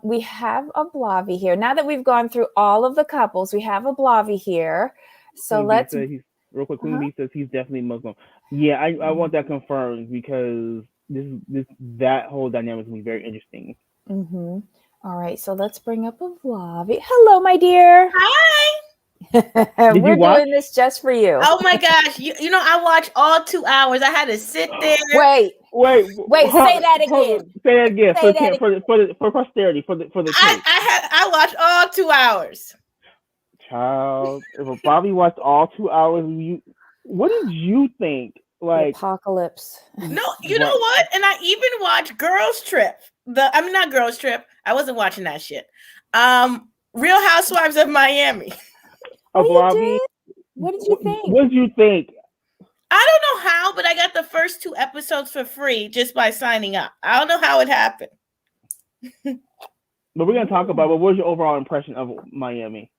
[SPEAKER 2] We have a Blavi here. Now that we've gone through all of the couples, we have a Blavi here. So let's...
[SPEAKER 1] Real quick, Queen Bee says he's definitely Muslim. Yeah, I want that confirmed, because that whole dynamic is going to be very interesting.
[SPEAKER 2] All right, so let's bring up a Blavi. Hello, my dear.
[SPEAKER 3] Hi.
[SPEAKER 2] We're doing this just for you.
[SPEAKER 3] Oh my gosh. You know, I watched all 2 hours. I had to sit there.
[SPEAKER 2] Wait. Say that again.
[SPEAKER 1] Say that again for posterity, for the tape.
[SPEAKER 3] I watched all 2 hours.
[SPEAKER 1] Child, if Bobby watched all 2 hours, what did you think? Like
[SPEAKER 2] the apocalypse.
[SPEAKER 3] No, you know what? And I even watched Girls Trip. Not Girls Trip. I wasn't watching that shit. Real Housewives of Miami.
[SPEAKER 2] Oh, you did? What did you think?
[SPEAKER 1] What did you think?
[SPEAKER 3] I don't know how, but I got the first 2 episodes for free just by signing up. I don't know how it happened.
[SPEAKER 1] But we're going to talk about, what was your overall impression of Miami?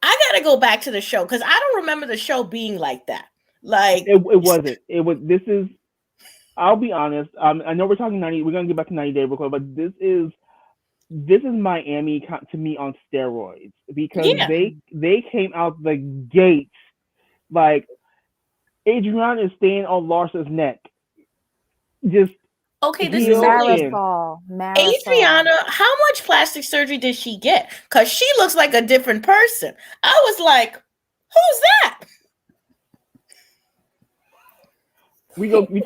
[SPEAKER 3] I got to go back to the show, because I don't remember the show being like that. Like
[SPEAKER 1] it wasn't. It was. This is. I'll be honest. I know we're talking 90. We're going to get back to 90 Day Real quick, but this is Miami to me on steroids, because they came out the gate like Adriana is staying on Larsa's neck. Just
[SPEAKER 3] okay, this is
[SPEAKER 2] Marisol.
[SPEAKER 3] Adriana, how much plastic surgery did she get? Because she looks like a different person. I was like, who's that?
[SPEAKER 1] We go back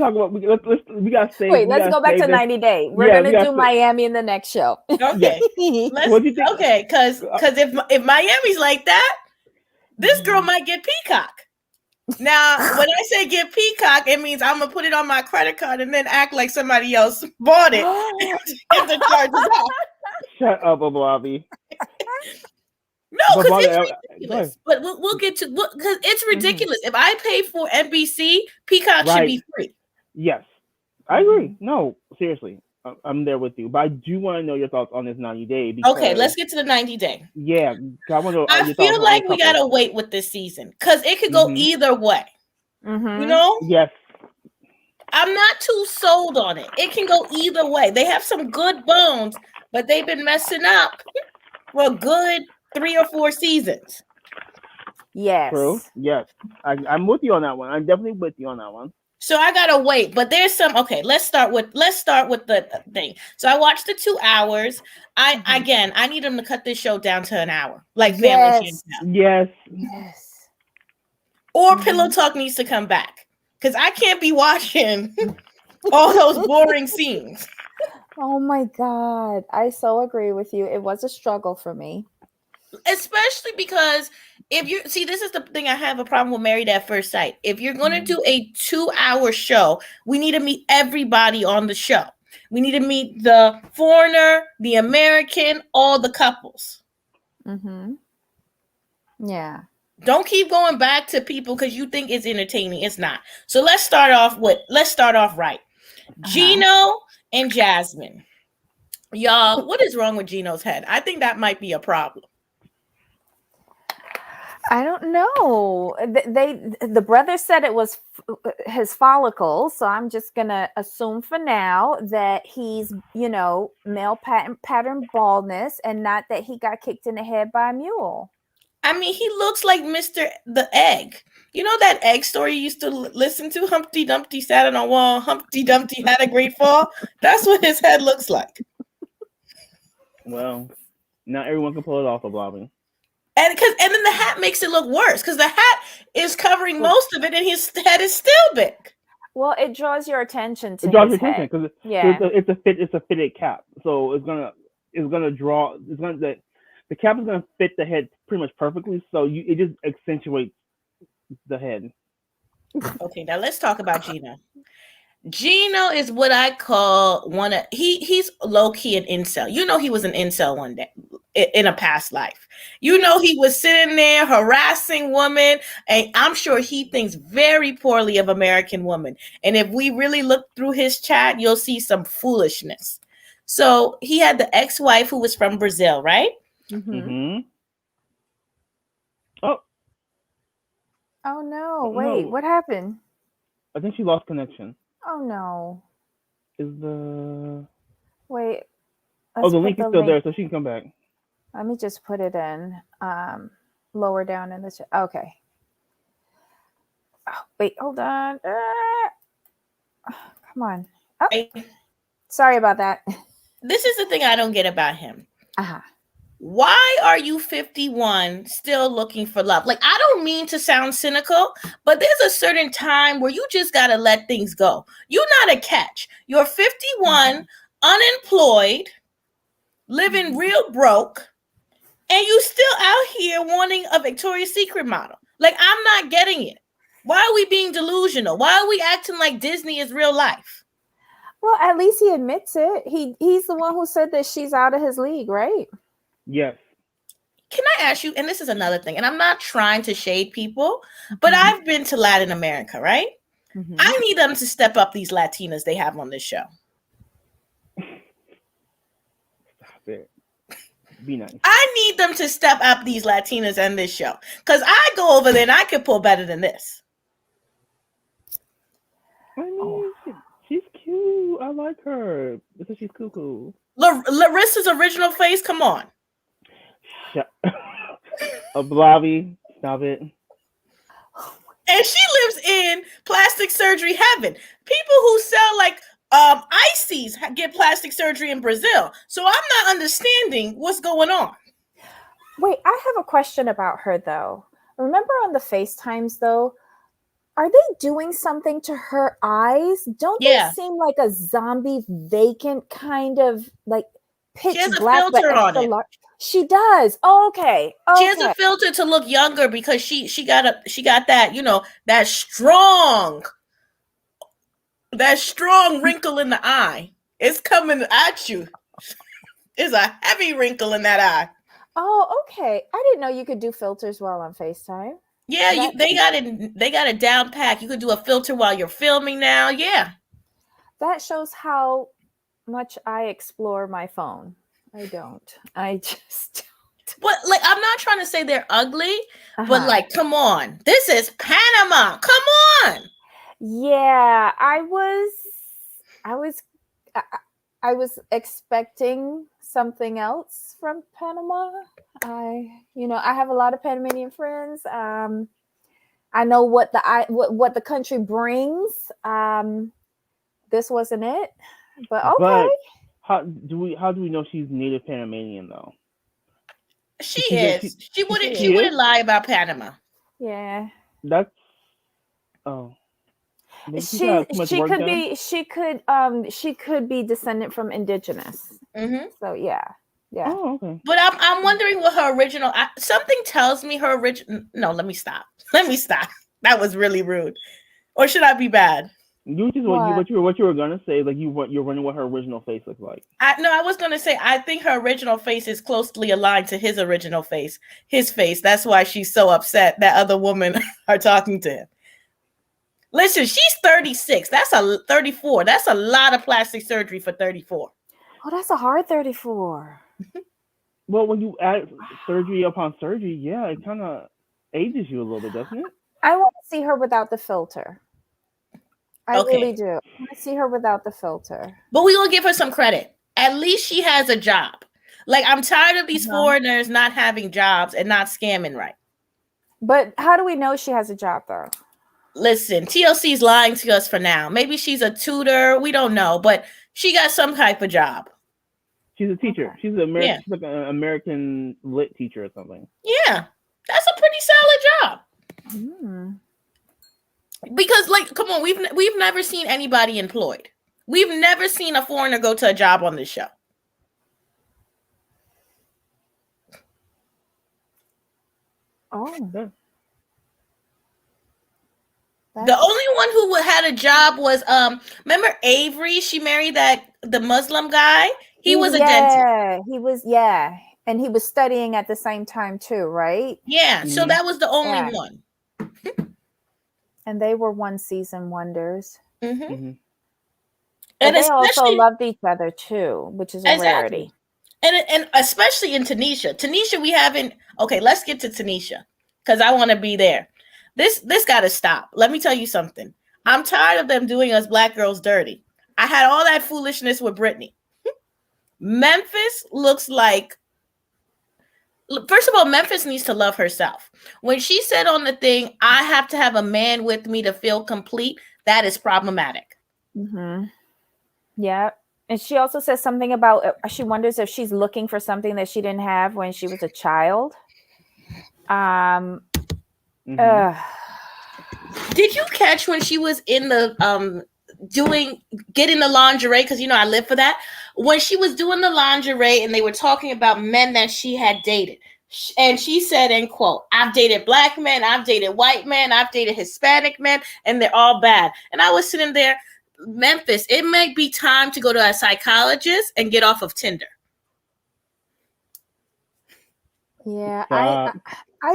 [SPEAKER 2] to 90 Day. We're gonna do Miami in the next show.
[SPEAKER 3] Okay. Okay, because if Miami's like that, this girl might get Peacock. Now, when I say get Peacock, it means I'm gonna put it on my credit card and then act like somebody else bought it if the charge is off.
[SPEAKER 1] Shut up, Bobby.
[SPEAKER 3] No, because it's ridiculous. But we'll get to, because it's ridiculous. If I pay for NBC, Peacock should be free.
[SPEAKER 1] Yes, I agree. No, seriously, I'm there with you. But I do want to know your thoughts on this 90 Day. Because,
[SPEAKER 3] okay, let's get to the 90 Day.
[SPEAKER 1] Yeah,
[SPEAKER 3] I feel like we gotta wait with this season, because it could go either way. You know?
[SPEAKER 1] Yes.
[SPEAKER 3] I'm not too sold on it. It can go either way. They have some good bones, but they've been messing up for a good 3 or 4 seasons.
[SPEAKER 2] Yes.
[SPEAKER 1] True. Yes. I'm with you on that one. I'm definitely with you on that one.
[SPEAKER 3] So I gotta wait, but there's some. Okay, let's start with the thing. So I watched the 2 hours. I need them to cut this show down to an hour, like Family.
[SPEAKER 1] Yes.
[SPEAKER 3] Or Pillow Talk needs to come back. because I can't be watching all those boring scenes.
[SPEAKER 2] Oh my God. I so agree with you. It was a struggle for me.
[SPEAKER 3] Especially because if you see, this is the thing I have a problem with Married at First Sight. If you're going to do a 2-hour show, we need to meet everybody on the show. We need to meet the foreigner, the American, all the couples.
[SPEAKER 2] Mm-hmm. Yeah.
[SPEAKER 3] Don't keep going back to people because you think it's entertaining. It's not. So let's start off right. Gino and Jasmine. Y'all, what is wrong with Gino's head? I think that might be a problem.
[SPEAKER 2] I don't know. The brother said it was his follicles, so I'm just gonna assume for now that he's, male pattern baldness, and not that he got kicked in the head by a mule.
[SPEAKER 3] I mean, he looks like Mr. the Egg. You know that egg story you used to listen to? Humpty Dumpty sat on a wall. Humpty Dumpty had a great fall. That's what his head looks like.
[SPEAKER 1] Well, not everyone can pull it off, Bobby.
[SPEAKER 3] And then the hat makes it look worse because the hat is covering most of it, and his head is still big.
[SPEAKER 2] Well, it draws your attention to.
[SPEAKER 1] It draws your attention because
[SPEAKER 2] yeah,
[SPEAKER 1] it's a fitted cap, so it's gonna draw. The cap is gonna fit the head pretty much perfectly, so it just accentuates the head.
[SPEAKER 3] Okay, now let's talk about Gino. Gino is what I call he's low-key an incel. You know he was an incel one day in a past life. You know he was sitting there harassing women, and I'm sure he thinks very poorly of American women. And if we really look through his chat, you'll see some foolishness. So he had the ex-wife who was from Brazil, right?
[SPEAKER 2] Mm-hmm. Oh no, wait, what happened?
[SPEAKER 1] I think she lost connection.
[SPEAKER 2] Oh no.
[SPEAKER 1] Wait. Oh, the link is still there, so she can come back.
[SPEAKER 2] Let me just put it in lower down in the chat. Okay. Oh, wait, hold on. Come on. Oh, sorry about that.
[SPEAKER 3] This is the thing I don't get about him.
[SPEAKER 2] Uh-huh.
[SPEAKER 3] Why are you 51 still looking for love? Like, I don't mean to sound cynical, but there's a certain time where you just got to let things go. You're not a catch. You're 51, unemployed, living real broke, and you still out here wanting a Victoria's Secret model. Like, I'm not getting it. Why are we being delusional? Why are we acting like Disney is real life?
[SPEAKER 2] Well, at least he admits it. He's the one who said that she's out of his league, right?
[SPEAKER 1] Yes.
[SPEAKER 3] Can I ask you, and this is another thing, and I'm not trying to shade people, but I've been to Latin America, right? Mm-hmm. I need them to step up these Latinas they have on this show.
[SPEAKER 1] Stop it. Be nice.
[SPEAKER 3] I need them to step up these Latinas on this show. Because I go over there and I can pull better than this.
[SPEAKER 1] I mean, she's cute. I like her. Because she's cuckoo.
[SPEAKER 3] Larissa's original face, come on.
[SPEAKER 1] Bobby, stop it.
[SPEAKER 3] And she lives in plastic surgery heaven. People who sell like ices get plastic surgery in Brazil. So I'm not understanding what's going on.
[SPEAKER 2] Wait, I have a question about her though. Remember on the FaceTimes though, are they doing something to her eyes? Don't they seem like a zombie vacant kind of like pitch
[SPEAKER 3] she has
[SPEAKER 2] black?
[SPEAKER 3] A filter on it.
[SPEAKER 2] She does. Oh, okay.
[SPEAKER 3] She has a filter to look younger because she got that, that strong wrinkle in the eye. It's coming at you. It's a heavy wrinkle in that eye.
[SPEAKER 2] Oh, okay. I didn't know you could do filters while on FaceTime.
[SPEAKER 3] Yeah, they got it down pack. You could do a filter while you're filming now. Yeah.
[SPEAKER 2] That shows how much I explore my phone. I don't. I just don't.
[SPEAKER 3] But like, I'm not trying to say they're ugly, but like, come on. This is Panama. Come on.
[SPEAKER 2] Yeah, I was expecting something else from Panama. I have a lot of Panamanian friends. I know what the country brings. This wasn't it, but okay.
[SPEAKER 1] But how do we know she's native Panamanian though?
[SPEAKER 3] She is. She wouldn't lie about Panama.
[SPEAKER 2] Yeah.
[SPEAKER 1] That's. Oh.
[SPEAKER 2] She could be descendant from indigenous.
[SPEAKER 3] Mm-hmm.
[SPEAKER 2] So yeah.
[SPEAKER 1] Oh, okay.
[SPEAKER 3] But I'm wondering what her original. Something tells me her original. No, let me stop. That was really rude. Or should I be bad?
[SPEAKER 1] You just what you were gonna say, like you're wondering what her original face looked like.
[SPEAKER 3] I was gonna say I think her original face is closely aligned to his original face, his face. That's why she's so upset that other women are talking to him. Listen, she's 36. That's 34. That's a lot of plastic surgery for 34.
[SPEAKER 2] Oh, that's a hard 34.
[SPEAKER 1] Well, when you add surgery upon surgery, yeah, it kind of ages you a little bit, doesn't it?
[SPEAKER 2] I want to see her without the filter. I really do. I want to see her without the filter.
[SPEAKER 3] But we will give her some credit. At least she has a job. Like, I'm tired of these foreigners not having jobs and not scamming right.
[SPEAKER 2] But how do we know she has a job, though?
[SPEAKER 3] Listen, TLC's lying to us for now. Maybe she's a tutor. We don't know. But she got some type of job.
[SPEAKER 1] She's a teacher. Okay. She's American, she's like an American lit teacher or something.
[SPEAKER 3] Yeah. That's a pretty solid job. Because, like, come on, we've never seen anybody employed. We've never seen a foreigner go to a job on this show.
[SPEAKER 2] Oh.
[SPEAKER 3] The only one who had a job was remember Avery? She married the Muslim guy. He was a dentist.
[SPEAKER 2] He was, and he was studying at the same time too, right?
[SPEAKER 3] Yeah. Mm-hmm. So that was the only one.
[SPEAKER 2] And they were one season wonders.
[SPEAKER 3] Mm-hmm. Mm-hmm.
[SPEAKER 2] And they also loved each other too, which is a rarity.
[SPEAKER 3] And especially in Tanisha. Tanisha, we haven't. Okay, let's get to Tanisha because I want to be there. This got to stop. Let me tell you something. I'm tired of them doing us black girls dirty. I had all that foolishness with Brittany. Memphis looks like. First of all, Memphis needs to love herself. When she said on the thing, I have to have a man with me to feel complete, that is problematic.
[SPEAKER 2] Mm-hmm. Yeah. And she also says something about, she wonders if she's looking for something that she didn't have when she was a child.
[SPEAKER 3] Did you catch when she was in the, getting the lingerie? Because, I live for that. When she was doing the lingerie and they were talking about men that she had dated. And she said, end quote, I've dated black men, I've dated white men, I've dated Hispanic men, and they're all bad. And I was sitting there, Memphis, it might be time to go to a psychologist and get off of Tinder.
[SPEAKER 2] Yeah, I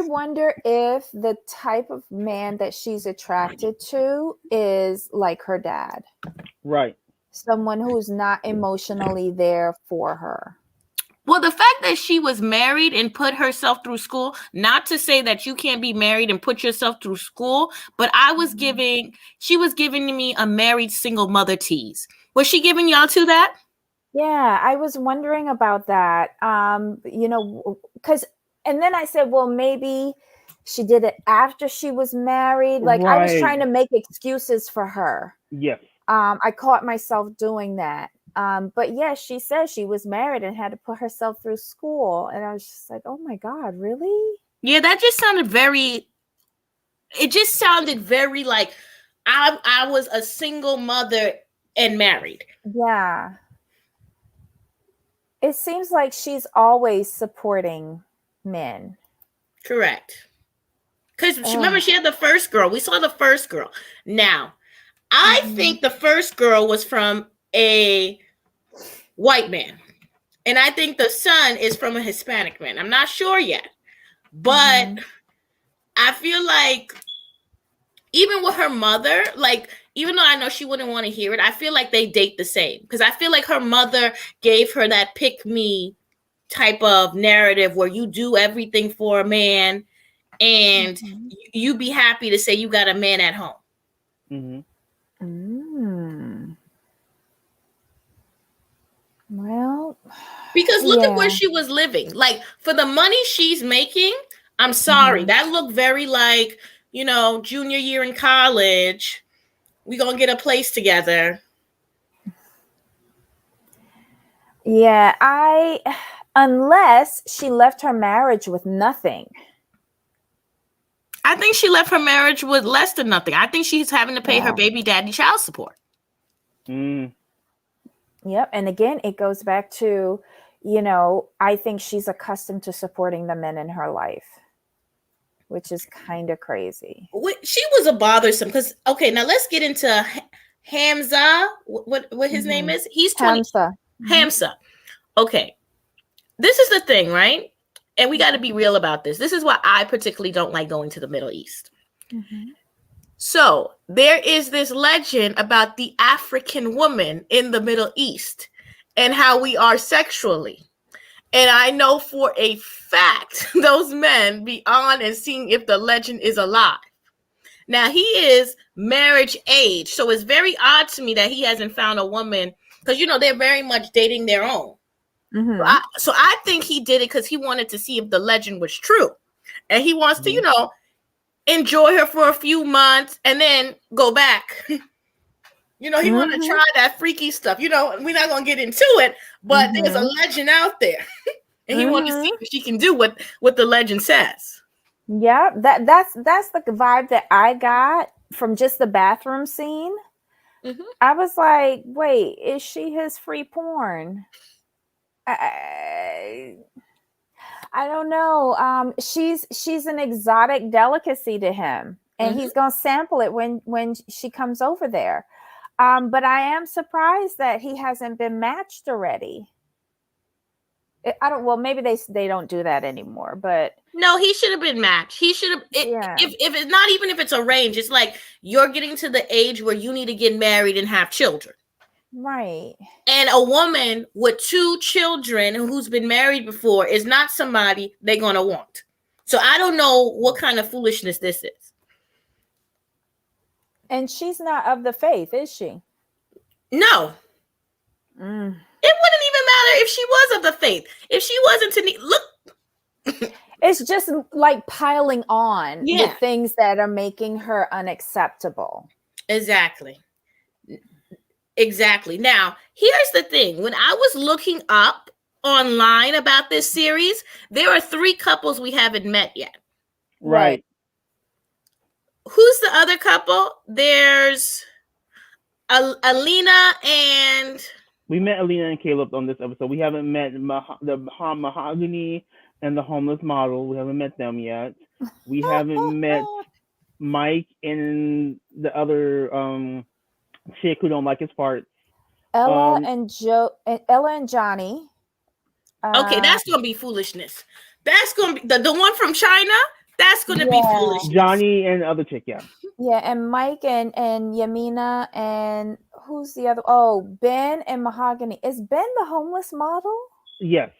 [SPEAKER 2] wonder if the type of man that she's attracted to is like her dad.
[SPEAKER 1] Right.
[SPEAKER 2] Someone who's not emotionally there for her.
[SPEAKER 3] Well, the fact that she was married and put herself through school, not to say that you can't be married and put yourself through school, but she was giving me a married single mother tease. Was she giving y'all to that?
[SPEAKER 2] Yeah, I was wondering about that. Because, and then I said, well, maybe she did it after she was married. Like, right. I was trying to make excuses for her.
[SPEAKER 1] Yes.
[SPEAKER 2] I caught myself doing that. But yes, she says she was married and had to put herself through school. And I was just like, oh my God, really?
[SPEAKER 3] Yeah, that just sounded very like I was a single mother and married.
[SPEAKER 2] Yeah. It seems like she's always supporting men.
[SPEAKER 3] Correct. Because remember, she had the first girl. We saw the first girl. Now, I think the first girl was from a white man. And I think the son is from a Hispanic man. I'm not sure yet. But I feel like even with her mother, like, even though I know she wouldn't want to hear it, I feel like they date the same. Because I feel like her mother gave her that pick me type of narrative where you do everything for a man and you be happy to say you got a man at home.
[SPEAKER 1] Mm-hmm.
[SPEAKER 2] Well,
[SPEAKER 3] because look at where she was living. Like, for the money she's making, I'm sorry, that looked very like, junior year in college. We gonna get a place together.
[SPEAKER 2] Yeah, unless she left her marriage with nothing.
[SPEAKER 3] I think she left her marriage with less than nothing. I think she's having to pay her baby daddy child support.
[SPEAKER 1] Mm.
[SPEAKER 2] Yep. And again, it goes back to, I think she's accustomed to supporting the men in her life, which is kind of crazy.
[SPEAKER 3] She was a bothersome because, okay, now let's get into Hamza. What his name is? He's 20.
[SPEAKER 2] Hamza.
[SPEAKER 3] Hamza. Okay. This is the thing, right? And we got to be real about this. This is why I particularly don't like going to the Middle East. Mm-hmm. So there is this legend about the African woman in the Middle East and how we are sexually. And I know for a fact those men be on and seeing if the legend is alive. Now, he is marriage age. So it's very odd to me that he hasn't found a woman because, they're very much dating their own. Mm-hmm. So I think he did it because he wanted to see if the legend was true. And he wants to, enjoy her for a few months and then go back. He want to try that freaky stuff. We're not going to get into it, but there's a legend out there. And he wants to see if she can do what the legend says.
[SPEAKER 2] Yeah, that's the vibe that I got from just the bathroom scene. Mm-hmm. I was like, wait, is she his free porn? I don't know. She's an exotic delicacy to him, and he's gonna sample it when she comes over there. But I am surprised that he hasn't been matched already. Well, maybe they don't do that anymore, but
[SPEAKER 3] no, he should have been matched. He should have. If it's not even if it's arranged, it's like you're getting to the age where you need to get married and have children.
[SPEAKER 2] Right.
[SPEAKER 3] And a woman with 2 children who's been married before is not somebody they're going to want. So I don't know what kind of foolishness this is.
[SPEAKER 2] And she's not of the faith, is she?
[SPEAKER 3] No. It wouldn't even matter if she was of the faith. If she wasn't look.
[SPEAKER 2] It's just like piling on the things that are making her unacceptable.
[SPEAKER 3] Exactly. Now, here's the thing. When I was looking up online about this series, there are 3 couples we haven't met yet.
[SPEAKER 1] Right.
[SPEAKER 3] Who's the other couple? There's Alina and...
[SPEAKER 1] We met Alina and Caleb on this episode. We haven't met the Mahogany and the homeless model. We haven't met them yet. We haven't met Mike and the other... chick who don't like his parts.
[SPEAKER 2] Ella and Johnny.
[SPEAKER 3] Okay, that's gonna be foolishness. That's gonna be the one from China. That's gonna be foolishness.
[SPEAKER 1] Johnny and the other chick, yeah.
[SPEAKER 2] Yeah, and Mike and Yamina and who's the other? Oh, Ben and Mahogany. Is Ben the homeless model?
[SPEAKER 1] Yes.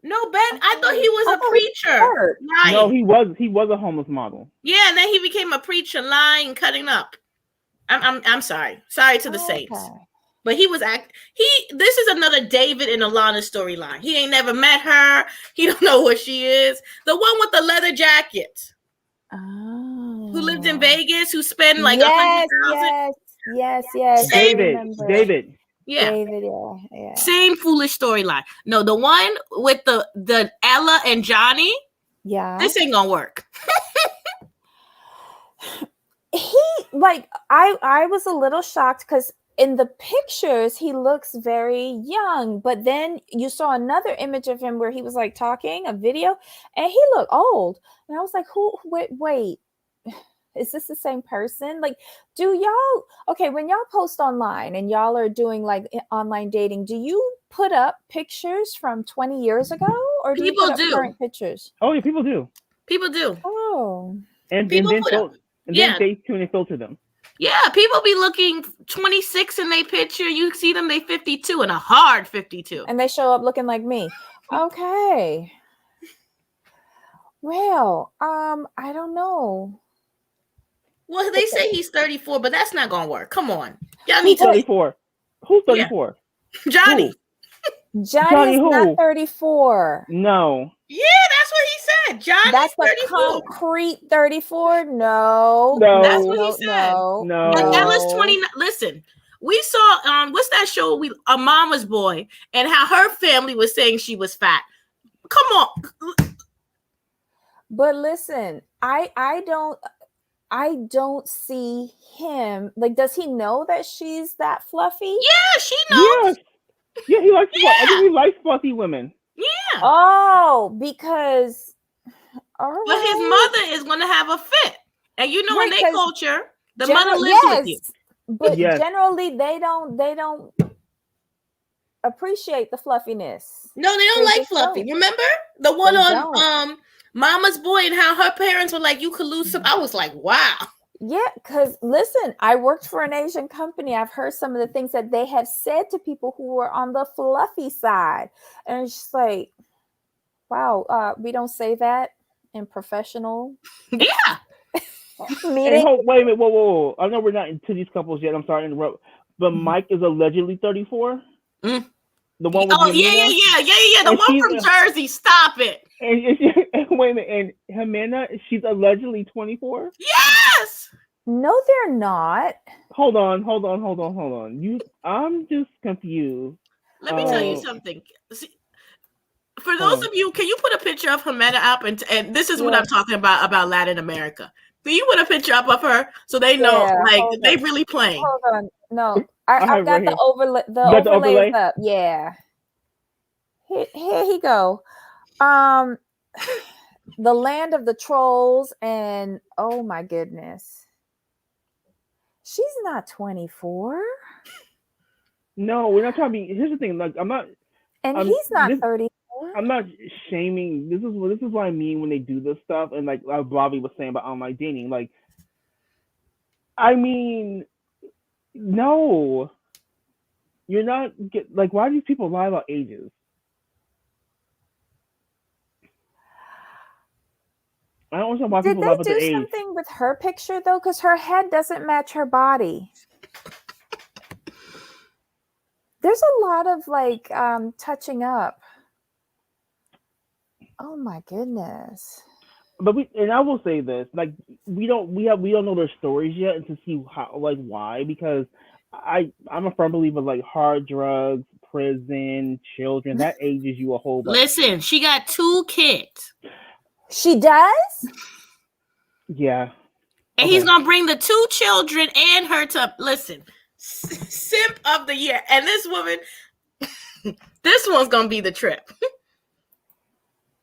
[SPEAKER 3] No, Ben. I thought he was a preacher.
[SPEAKER 1] No, he was a homeless model.
[SPEAKER 3] Yeah, and then he became a preacher, lying, cutting up. I'm sorry. Sorry to the saints. But he was this is another David and Alana storyline. He ain't never met her. He don't know what she is. The one with the leather jacket.
[SPEAKER 2] Oh.
[SPEAKER 3] Who lived in Vegas, who spent like $100,000.
[SPEAKER 2] Yes.
[SPEAKER 1] David.
[SPEAKER 3] Yeah.
[SPEAKER 2] David, yeah.
[SPEAKER 3] Same foolish storyline. No, the one with the Ella and Johnny.
[SPEAKER 2] Yeah.
[SPEAKER 3] This ain't gonna work.
[SPEAKER 2] I was a little shocked because in the pictures he looks very young, but then you saw another image of him where he was like talking a video and he looked old, and I was like, wait, is this the same person? Like, when y'all post online and y'all are doing like online dating, do you put up pictures from 20 years ago, or do you put up current pictures?
[SPEAKER 1] Oh yeah, people do.
[SPEAKER 2] Oh,
[SPEAKER 1] and then they tune and filter them.
[SPEAKER 3] Yeah, people be looking 26 in their picture. You see them, they 52 and a hard 52.
[SPEAKER 2] And they show up looking like me. Okay. Well, I don't know.
[SPEAKER 3] Well, they say he's 34, but that's not gonna work. Come on.
[SPEAKER 1] Y'all need 34. Who's 34?
[SPEAKER 3] Yeah. Johnny.
[SPEAKER 2] Johnny's not 34.
[SPEAKER 1] No.
[SPEAKER 3] Yeah, that's what he said. Johnny's
[SPEAKER 2] that's
[SPEAKER 3] 34.
[SPEAKER 2] A concrete 34. No.
[SPEAKER 3] That's what he said.
[SPEAKER 2] No.
[SPEAKER 3] And Ella's 29. Listen, we saw what's that show? A Mama's Boy, and how her family was saying she was fat. Come on.
[SPEAKER 2] But listen, I don't see him. Like, does he know that she's that fluffy?
[SPEAKER 3] Yeah, she knows.
[SPEAKER 1] Yeah, he likes. I think he likes fluffy women.
[SPEAKER 3] Yeah.
[SPEAKER 2] Oh, because.
[SPEAKER 3] But his mother is going to have a fit, and you know, in their culture, the mother lives with you.
[SPEAKER 2] But generally, they don't appreciate the fluffiness.
[SPEAKER 3] No, they don't like fluffy. Don't. Remember the one on Mama's Boy and how her parents were like, you could lose some. I was like, wow.
[SPEAKER 2] Yeah, because listen, I worked for an Asian company. I've heard some of the things that they have said to people who were on the fluffy side, and it's just like, wow, we don't say that in professional.
[SPEAKER 3] Yeah.
[SPEAKER 1] Hey, wait a minute, whoa! I know we're not into these couples yet. I'm sorry to interrupt, but Mike is allegedly 34.
[SPEAKER 3] Mm.
[SPEAKER 1] The one with
[SPEAKER 3] yeah. The one from Jersey. Stop it.
[SPEAKER 1] And wait a minute, and Jimena, she's allegedly 24.
[SPEAKER 3] Yes.
[SPEAKER 2] No, they're not.
[SPEAKER 1] Hold on. I'm just confused.
[SPEAKER 3] Let me tell you something. See, for those of you, can you put a picture of Jimena up? And this is what I'm talking about Latin America. Can you put a picture up of her so they know, they really playing?
[SPEAKER 2] Hold on. No, I've got the overlay. The overlay up. Yeah. Here he go. The land of the trolls, and oh my goodness, she's not 24.
[SPEAKER 1] No, we're not talking. Here's the thing. Like,
[SPEAKER 2] he's not 34.
[SPEAKER 1] I'm not shaming. This is what I mean when they do this stuff, and like Bobby was saying about online dating. Like, I mean, no, you're not. Why do these people lie about ages? I don't understand why people lie about their age.
[SPEAKER 2] Did they do something with her picture though? Because her head doesn't match her body. There's a lot of touching up. Oh my goodness.
[SPEAKER 1] But I will say this, like, we don't know their stories yet, and to see how, why, because I'm a firm believer, like, hard drugs, prison, children, that ages you a whole bunch.
[SPEAKER 3] Listen, she got 2 kids.
[SPEAKER 2] She does?
[SPEAKER 1] Yeah.
[SPEAKER 3] And he's gonna bring the 2 children and her to listen. Simp of the year. And this woman, this one's gonna be the trip.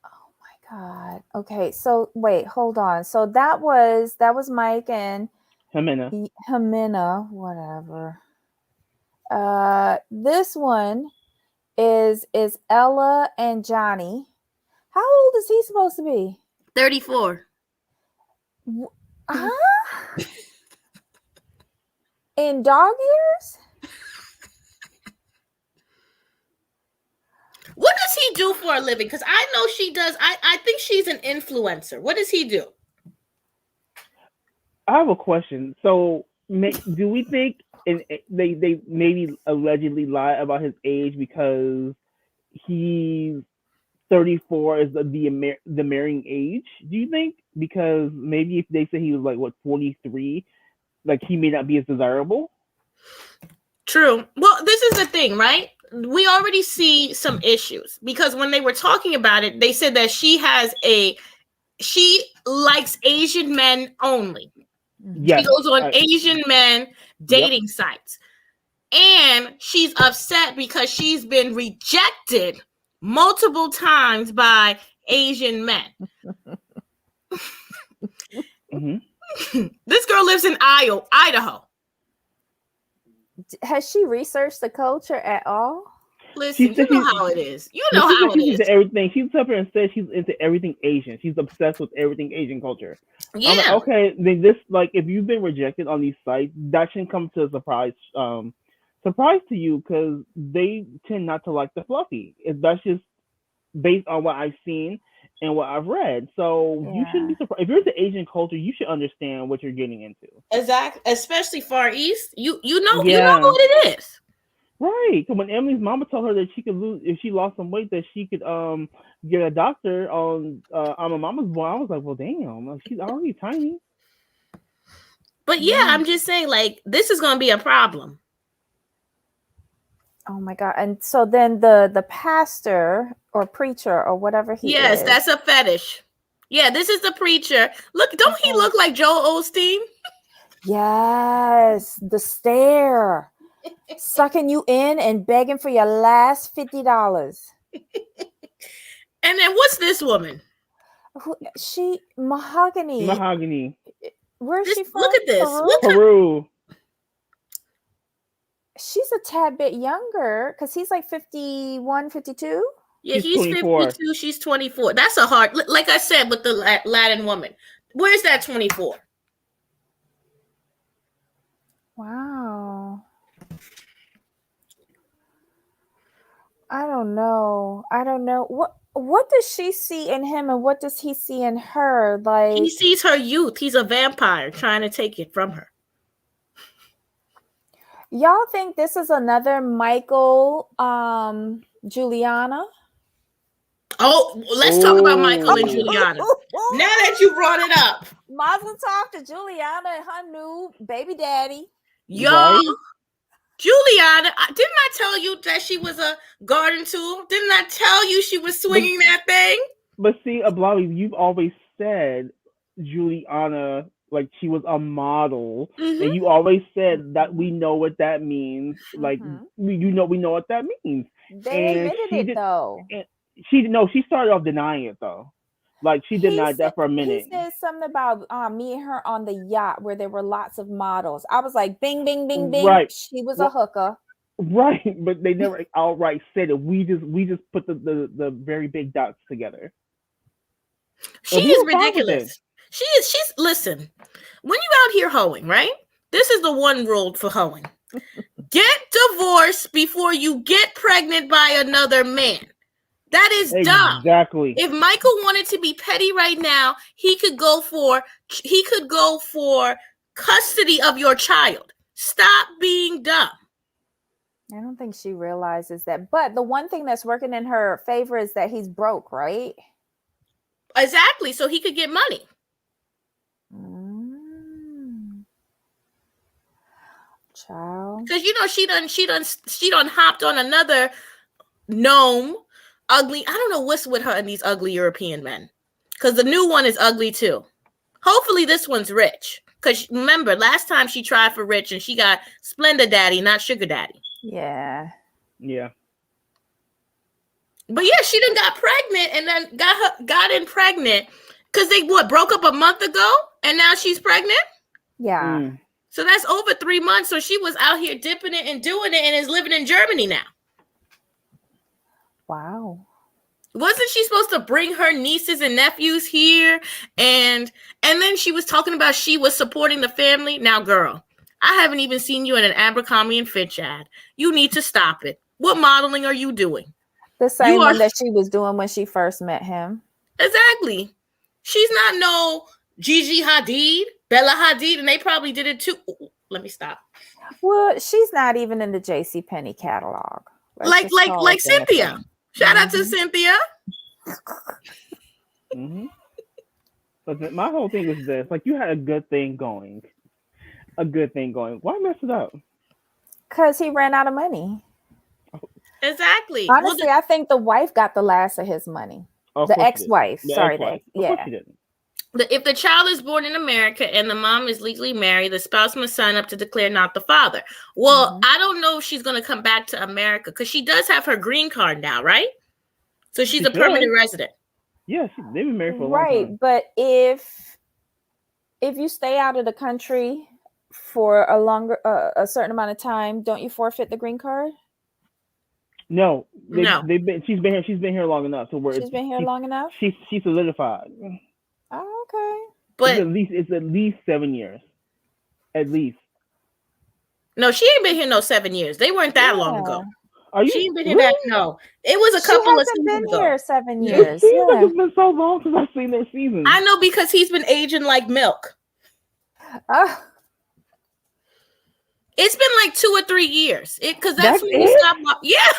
[SPEAKER 2] Oh my God. Okay, so wait, hold on. So that was Mike and
[SPEAKER 1] Jimena,
[SPEAKER 2] whatever. This one is Ella and Johnny. How old is he supposed to be?
[SPEAKER 3] 34.
[SPEAKER 2] In dog years?
[SPEAKER 3] What does he do for a living? Because I know she does. I think she's an influencer. What does he do?
[SPEAKER 1] I have a question. So, do we think they maybe allegedly lie about his age because he's 34 is the marrying age? Do you think? Because maybe if they say he was 43, like, he may not be as desirable.
[SPEAKER 3] True. Well, this is the thing, right? We already see some issues because when they were talking about it, they said that she likes Asian men only. Yes. She goes on Asian men dating sites. And she's upset because she's been rejected multiple times by Asian men. Mm-hmm. This girl lives in Idaho.
[SPEAKER 2] Has she researched the culture at all?
[SPEAKER 3] Listen, you know how it is. You know how it is.
[SPEAKER 1] Into everything. She's up here and says she's into everything Asian. She's obsessed with everything Asian culture. Yeah. I'm like, okay, then this, if you've been rejected on these sites, that shouldn't come to a surprise to you, because they tend not to like the fluffy. That's just based on what I've seen and what I've read. So you shouldn't be surprised. If you're into Asian culture, you should understand what you're getting into.
[SPEAKER 3] Exactly. Especially Far East. You know what it is.
[SPEAKER 1] Right. So when Emily's mama told her that she could lose, if she lost some weight, that she could get a doctor on a Mama's Boy, I was like, well, damn, she's already tiny.
[SPEAKER 3] But yeah, I'm just saying, this is gonna be a problem.
[SPEAKER 2] Oh my God. And so then the pastor or preacher or whatever he is.
[SPEAKER 3] Yes, that's a fetish. Yeah, this is the preacher. Look, don't he look like Joel Osteen?
[SPEAKER 2] Yes, the stare. Sucking you in and begging for your last $50.
[SPEAKER 3] And then what's this woman?
[SPEAKER 2] She Mahogany. Where's she from?
[SPEAKER 3] Look at this.
[SPEAKER 1] Peru.
[SPEAKER 2] She's a tad bit younger because he's like 51, 52.
[SPEAKER 3] Yeah, he's 52. She's 24. That's a hard, like I said, with the Latin woman. Where's that 24?
[SPEAKER 2] Wow. I don't know. What does she see in him and what does he see in her? Like,
[SPEAKER 3] he sees her youth. He's a vampire trying to take it from her.
[SPEAKER 2] Y'all think this is another Michael Juliana?
[SPEAKER 3] Oh, let's talk about Michael and Juliana. Now that you brought it up.
[SPEAKER 2] Mazel tov to Juliana and her new baby daddy.
[SPEAKER 3] Y'all, right? Juliana, didn't I tell you that she was a garden tool? Didn't I tell you she was swinging that thing?
[SPEAKER 1] But see, Ablawi, you've always said Juliana, like she was a model, and you always said that we know what that means. Like we know what that means.
[SPEAKER 2] They admitted it though.
[SPEAKER 1] She started off denying it though. Like she denied that for a minute.
[SPEAKER 2] He said something about me and her on the yacht where there were lots of models. I was like, bing, bing, bing, bing.
[SPEAKER 1] Right.
[SPEAKER 2] She was a hooker.
[SPEAKER 1] Right, but they never outright said it. We just put the very big dots together.
[SPEAKER 3] She is ridiculous. She's listen. When you out here hoeing, right? This is the one rule for hoeing. Get divorced before you get pregnant by another man. That is dumb.
[SPEAKER 1] Exactly.
[SPEAKER 3] If Michael wanted to be petty right now, he could go for custody of your child. Stop being dumb.
[SPEAKER 2] I don't think she realizes that. But the one thing that's working in her favor is that he's broke, right?
[SPEAKER 3] Exactly. So he could get money.
[SPEAKER 2] Child.
[SPEAKER 3] Because she done hopped on another gnome. Ugly. I don't know what's with her and these ugly European men. Because the new one is ugly too. Hopefully this one's rich. Because remember, last time she tried for rich and she got Splendor Daddy, not Sugar Daddy.
[SPEAKER 2] Yeah.
[SPEAKER 1] Yeah.
[SPEAKER 3] But yeah, she done got pregnant and then got pregnant. Because they broke up a month ago and now she's pregnant?
[SPEAKER 2] Yeah.
[SPEAKER 3] So that's over 3 months. So she was out here dipping it and doing it and is living in Germany now.
[SPEAKER 2] Wow.
[SPEAKER 3] Wasn't she supposed to bring her nieces and nephews here? And then she was talking about she was supporting the family. Now, girl, I haven't even seen you in an Abercrombie and Fitch ad. You need to stop it. What modeling are you doing?
[SPEAKER 2] The same one that she was doing when she first met him.
[SPEAKER 3] Exactly. She's not no Gigi Hadid, Bella Hadid, and they probably did it too. Ooh, let me stop.
[SPEAKER 2] Well, she's not even in the JCPenney catalog.
[SPEAKER 3] Like Cynthia. Shout out to Cynthia.
[SPEAKER 1] But my whole thing is this: like, you had a good thing going. Why mess it up?
[SPEAKER 2] Because he ran out of money.
[SPEAKER 3] Exactly.
[SPEAKER 2] Honestly, I think the wife got the last of his money. The ex-wife.
[SPEAKER 3] If the child is born in America and the mom is legally married, the spouse must sign up to declare not the father. Well, I don't know if she's going to come back to America because she does have her green card now, right? So she's a permanent resident.
[SPEAKER 1] Yeah, they've been married for a long time.
[SPEAKER 2] Right, but if you stay out of the country for a certain amount of time, don't you forfeit the green card?
[SPEAKER 1] No. She's been here long enough.
[SPEAKER 2] She's been here long enough?
[SPEAKER 1] She's solidified.
[SPEAKER 2] Oh, okay.
[SPEAKER 3] But
[SPEAKER 1] it's at least 7 years. At least.
[SPEAKER 3] No, she ain't been here no 7 years. They weren't that long ago. She ain't been here that no. It was a couple of seasons ago. She hasn't been here 7
[SPEAKER 2] years.
[SPEAKER 1] It seems like it's been so long since I've seen their seasons.
[SPEAKER 3] I know, because he's been aging like milk. It's been like 2 or 3 years. Because that's when we stopped. Yeah.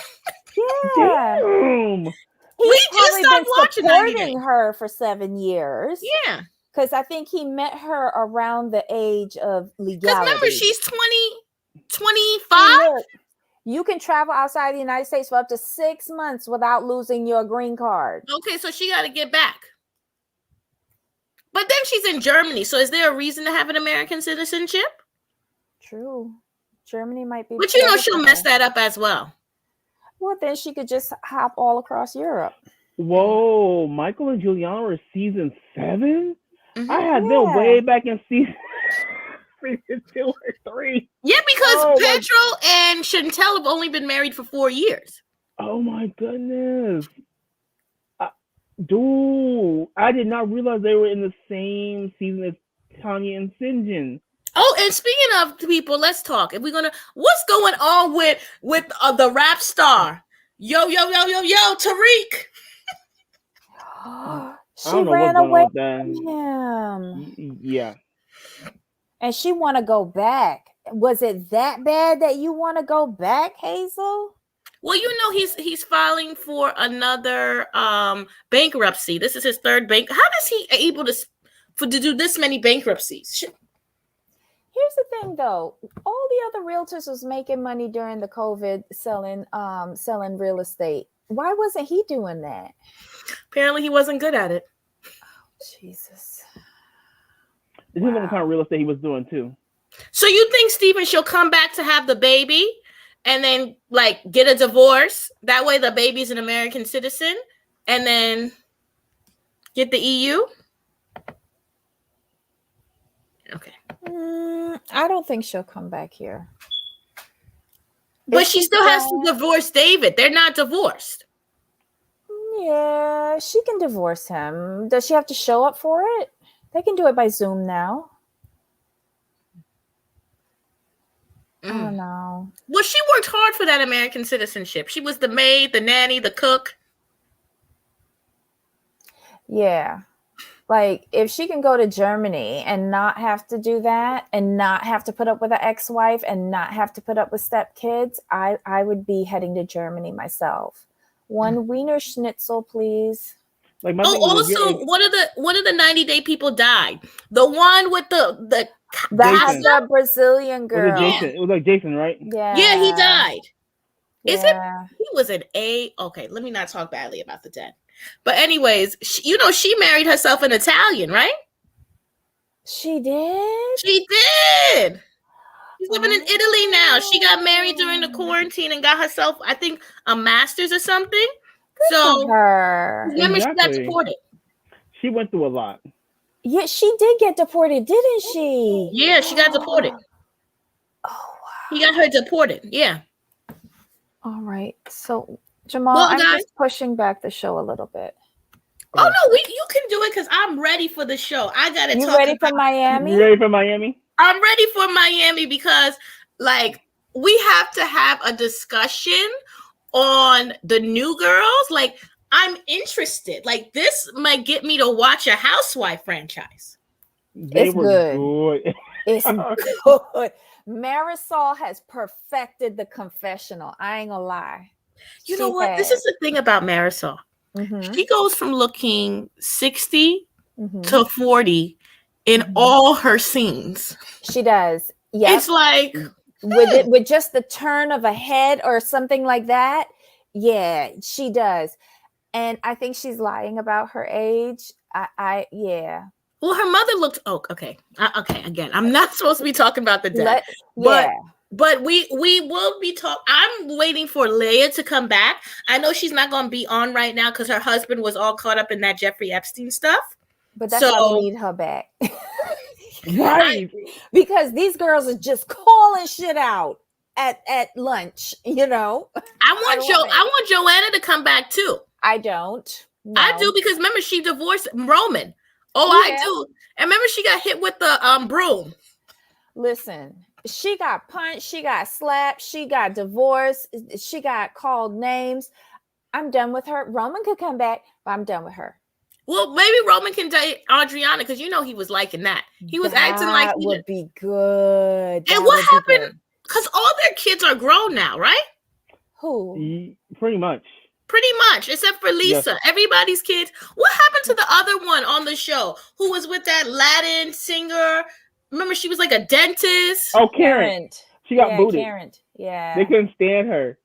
[SPEAKER 1] Damn.
[SPEAKER 2] We just stopped supporting her for 7 years.
[SPEAKER 3] Yeah.
[SPEAKER 2] Because I think he met her around the age of legality. Because
[SPEAKER 3] remember, she's 25.
[SPEAKER 2] You can travel outside the United States for up to 6 months without losing your green card.
[SPEAKER 3] Okay, so she got to get back. But then she's in Germany, so is there a reason to have an American citizenship?
[SPEAKER 2] True. Germany might be.
[SPEAKER 3] But you know she'll mess that up as well.
[SPEAKER 2] Well, then she could just hop all across Europe.
[SPEAKER 1] Whoa, Michael and Juliana were season 7? Mm-hmm. I had them way back in season 2 or 3.
[SPEAKER 3] Yeah, because Pedro and Chantel have only been married for 4 years.
[SPEAKER 1] Oh my goodness. Dude, I did not realize they were in the same season as Tanya and Sinjin.
[SPEAKER 3] Oh, and speaking of people, let's talk. What's going on with the rap star? Yo, Tariq.
[SPEAKER 2] She ran away from him.
[SPEAKER 1] Yeah.
[SPEAKER 2] And she want to go back. Was it that bad that you want to go back, Hazel?
[SPEAKER 3] Well, you know he's filing for another bankruptcy. This is his 3rd bank. How is he able to do this many bankruptcies?
[SPEAKER 2] Here's the thing, though. All the other realtors was making money during the COVID selling real estate. Why wasn't he doing that?
[SPEAKER 3] Apparently, he wasn't good at it.
[SPEAKER 2] Oh, Jesus.
[SPEAKER 1] This is the kind of real estate he was doing too.
[SPEAKER 3] So you think, Steven, she'll come back to have the baby and then like get a divorce? That way the baby's an American citizen and then get the EU? Okay.
[SPEAKER 2] I don't think she'll come back here.
[SPEAKER 3] But she still has to divorce David. They're not divorced.
[SPEAKER 2] Yeah, she can divorce him. Does she have to show up for it? They can do it by Zoom now. I don't know.
[SPEAKER 3] Well, she worked hard for that American citizenship. She was the maid, the nanny, the cook.
[SPEAKER 2] Yeah. Like, if she can go to Germany and not have to do that and not have to put up with an ex-wife and not have to put up with stepkids, I would be heading to Germany myself. One Wiener Schnitzel, please.
[SPEAKER 1] Like
[SPEAKER 3] also, one of the 90-day people died. The one with the
[SPEAKER 2] that's the Brazilian girl.
[SPEAKER 1] It was like Jason, right?
[SPEAKER 2] Yeah.
[SPEAKER 3] Yeah, he died.
[SPEAKER 2] Yeah.
[SPEAKER 3] He was an A. Okay, let me not talk badly about the dead. But anyways, she married herself an Italian, right?
[SPEAKER 2] She did?
[SPEAKER 3] She did. She's living in Italy now. She got married during the quarantine and got herself, I think, a master's or something.
[SPEAKER 2] Good for her.
[SPEAKER 3] Remember, she got deported.
[SPEAKER 1] She went through a lot.
[SPEAKER 2] Yeah, she did get deported, didn't she?
[SPEAKER 3] Yeah, she got deported.
[SPEAKER 2] Oh, wow.
[SPEAKER 3] He got her deported. Yeah.
[SPEAKER 2] All right. So, Jamal, I'm just pushing back the show a little bit.
[SPEAKER 3] Oh, no, you can do it because I'm ready for the show. I got to talk.
[SPEAKER 2] You ready for Miami?
[SPEAKER 1] You ready for Miami?
[SPEAKER 3] I'm ready for Miami because, like, we have to have a discussion on the new girls. Like, I'm interested. Like, this might get me to watch a Housewife franchise.
[SPEAKER 1] It's good.
[SPEAKER 2] It's good. Marisol has perfected the confessional. I ain't gonna lie.
[SPEAKER 3] You know what? This is the thing about Marisol. Mm-hmm. She goes from looking 60 to 40 in all her scenes.
[SPEAKER 2] She does. Yeah.
[SPEAKER 3] It's like
[SPEAKER 2] with just the turn of a head or something like that. Yeah, she does. And I think she's lying about her age. Yeah.
[SPEAKER 3] Well, her mother looked. Oh, okay. Okay. Again, I'm not supposed to be talking about the death, but we will be talking. I'm waiting for Leia to come back. I know she's not going to be on right now because her husband was all caught up in that Jeffrey Epstein stuff.
[SPEAKER 2] But that's why we need her back,
[SPEAKER 1] right?
[SPEAKER 2] Because these girls are just calling shit out at lunch. You know,
[SPEAKER 3] I want Joanna to come back too.
[SPEAKER 2] I don't. No.
[SPEAKER 3] I do because remember she divorced Roman. Oh, yeah. I do. And remember she got hit with the broom.
[SPEAKER 2] Listen, she got punched, she got slapped, she got divorced, she got called names. I'm done with her. Roman could come back, but I'm done with her.
[SPEAKER 3] Well, maybe Roman can date Adriana because you know he was liking that. He was acting like
[SPEAKER 2] he would be good.
[SPEAKER 3] And what happened? Because all their kids are grown now, right?
[SPEAKER 2] Who?
[SPEAKER 1] Pretty much.
[SPEAKER 3] Pretty much, except for Lisa. Yes. Everybody's kids. What happened to the other one on the show who was with that Latin singer? Remember, she was like a dentist.
[SPEAKER 1] Oh, Karen. She got booted.
[SPEAKER 2] Karen. Yeah.
[SPEAKER 1] They couldn't stand her.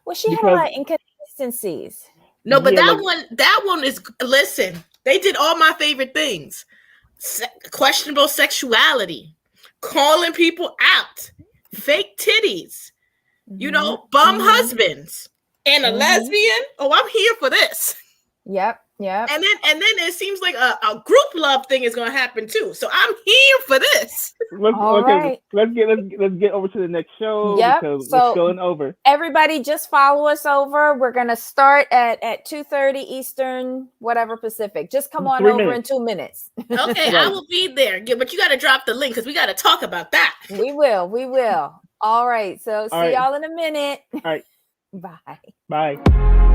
[SPEAKER 2] Well, she had a lot of inconsistencies.
[SPEAKER 3] No, but that one is, listen, They did all my favorite things. Questionable sexuality, calling people out, fake titties, bum husbands, and a lesbian. Oh, I'm here for this.
[SPEAKER 2] Yep.
[SPEAKER 3] And then it seems like a group love thing is going to happen too. So I'm here for this.
[SPEAKER 1] Let's get over to the next show because we're going over.
[SPEAKER 2] Everybody, just follow us over. We're going to start at 2:30 Eastern, whatever Pacific. Just come on over in 2 minutes.
[SPEAKER 3] Okay, I will be there, but you got to drop the link because we got to talk about that.
[SPEAKER 2] We will. All right. So see y'all in a minute.
[SPEAKER 1] All right.
[SPEAKER 2] Bye.
[SPEAKER 1] Bye.